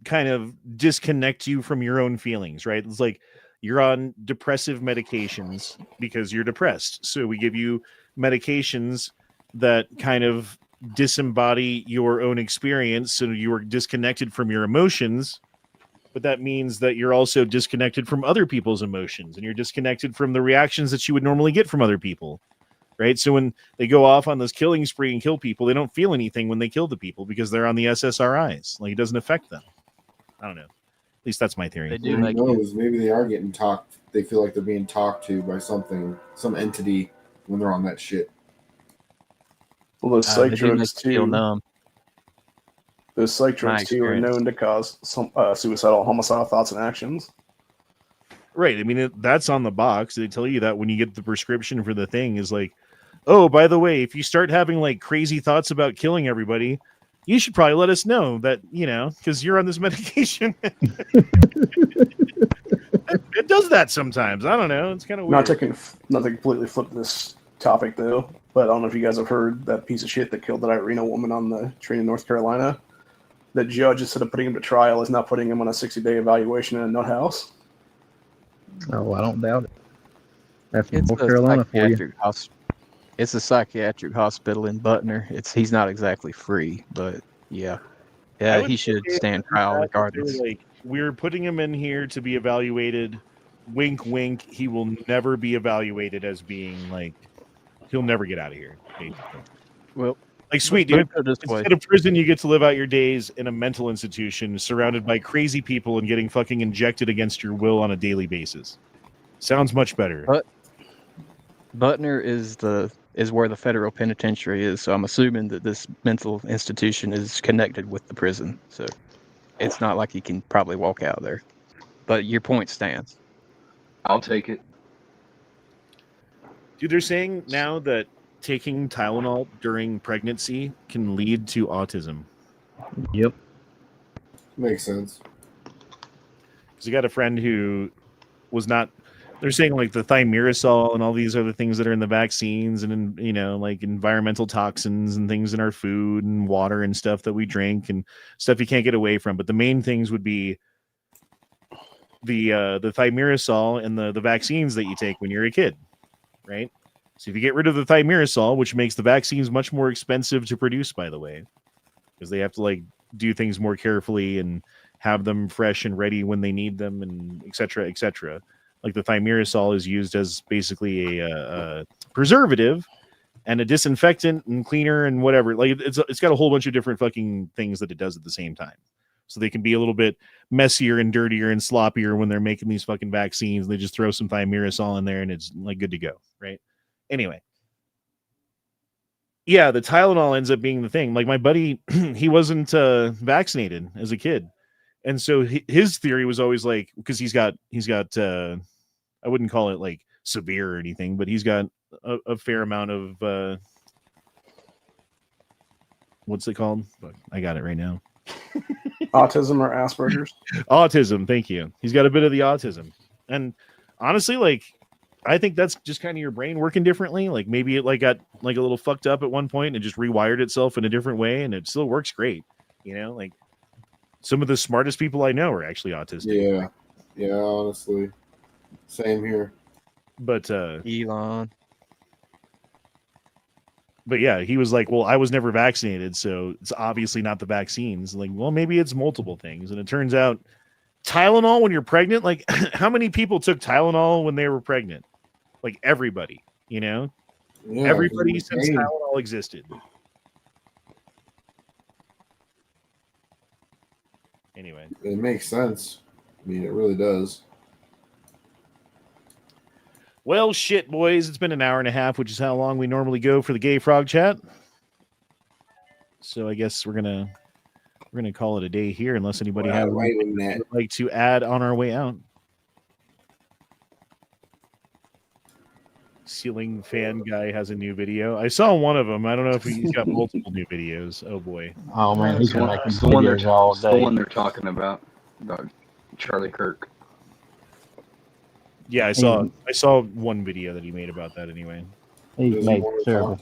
Speaker 1: kind of disconnect you from your own feelings, right? It's like you're on depressive medications because you're depressed. So we give you medications that kind of disembody your own experience. So you are disconnected from your emotions, but that means that you're also disconnected from other people's emotions and you're disconnected from the reactions that you would normally get from other people. Right. So when they go off on this killing spree and kill people, they don't feel anything when they kill the people because they're on the SSRIs. Like, it doesn't affect them. I don't know. At least that's my theory.
Speaker 5: They do
Speaker 4: Who knows? Maybe they are getting talked. They feel like they're being talked to by something, some entity when they're on that shit.
Speaker 3: Well, those psych drugs
Speaker 5: too.
Speaker 3: too. Those psych drugs, too, are known to cause some suicidal, homicidal thoughts and actions.
Speaker 1: Right. I mean, that's on the box. They tell you that when you get the prescription for the thing is like, oh, by the way, if you start having like crazy thoughts about killing everybody, you should probably let us know that, because you're on this medication. It does that sometimes. I don't know. It's kind of weird.
Speaker 3: Not to completely flip this topic, though, but I don't know if you guys have heard that piece of shit that killed that Irina woman on the train in North Carolina. The judge, instead of putting him to trial, is now putting him on a 60-day evaluation in a nut house.
Speaker 6: Oh, I don't doubt it. That's North Carolina for you.
Speaker 5: It's a psychiatric hospital in Butner. He's not exactly free, but yeah, he should stand trial regardless.
Speaker 1: Like, we're putting him in here to be evaluated. Wink, wink. He will never be evaluated as being like, he'll never get out of here. Basically.
Speaker 5: Well,
Speaker 1: like, sweet dude. Instead of prison, you get to live out your days in a mental institution, surrounded by crazy people and getting fucking injected against your will on a daily basis. Sounds much better.
Speaker 5: But Butner is where the federal penitentiary is, so I'm assuming that this mental institution is connected with the prison. So it's not like he can probably walk out there. But your point stands.
Speaker 2: I'll take it.
Speaker 1: Dude, they're saying now that taking Tylenol during pregnancy can lead to autism.
Speaker 6: Yep.
Speaker 4: Makes sense.
Speaker 1: Because I got a friend who was not... They're saying like the thimerosal and all these other things that are in the vaccines and like environmental toxins and things in our food and water and stuff that we drink and stuff you can't get away from. But the main things would be the thimerosal and the vaccines that you take when you're a kid, right? So if you get rid of the thimerosal, which makes the vaccines much more expensive to produce, by the way, because they have to like do things more carefully and have them fresh and ready when they need them and et cetera, et cetera. Like the thimerosal is used as basically a preservative and a disinfectant and cleaner and whatever. Like it's got a whole bunch of different fucking things that it does at the same time. So they can be a little bit messier and dirtier and sloppier when they're making these fucking vaccines. They just throw some thimerosal in there and it's like good to go, right? Anyway. Yeah, the Tylenol ends up being the thing. Like my buddy, he wasn't vaccinated as a kid. And so his theory was always like, because he's got I wouldn't call it like severe or anything, but he's got a fair amount of what's it called? I got it right now.
Speaker 3: Autism or Asperger's?
Speaker 1: Autism, thank you. He's got a bit of the autism. And honestly, like I think that's just kind of your brain working differently. Like maybe it like got like a little fucked up at one point and it just rewired itself in a different way and it still works great. Like some of the smartest people I know are actually autistic.
Speaker 4: Yeah, honestly. Same here.
Speaker 1: But
Speaker 5: Elon.
Speaker 1: But yeah, he was like, well, I was never vaccinated, so it's obviously not the vaccines. Like, well, maybe it's multiple things. And it turns out Tylenol when you're pregnant, like how many people took Tylenol when they were pregnant? Like everybody, Yeah, everybody since Tylenol existed. Anyway,
Speaker 4: it makes sense. I mean, it really does.
Speaker 1: Well, shit, boys. It's been an hour and a half, which is how long we normally go for the Gay Frog Chat. So I guess we're gonna call it a day here, unless anybody has anything would like to add on our way out. Ceiling fan guy has a new video. I saw one of them. I don't know if he's got multiple new videos. Oh boy.
Speaker 6: Oh man, he's gonna make
Speaker 2: the one they're talking about Charlie Kirk.
Speaker 1: Yeah, I saw one video that he made about that anyway.
Speaker 6: He's made several.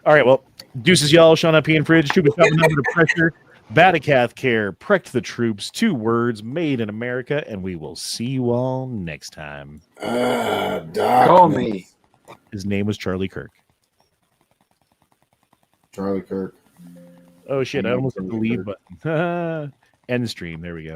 Speaker 1: All right, well, deuces, y'all. Sean up and Fridge. Trooper coming under pressure. Vaticath care. Prect the troops. 2 words made in America, and we will see you all next time.
Speaker 2: Call me.
Speaker 1: His name was Charlie Kirk.
Speaker 4: Charlie Kirk.
Speaker 1: Oh shit! I almost hit the leave button. End stream. There we go.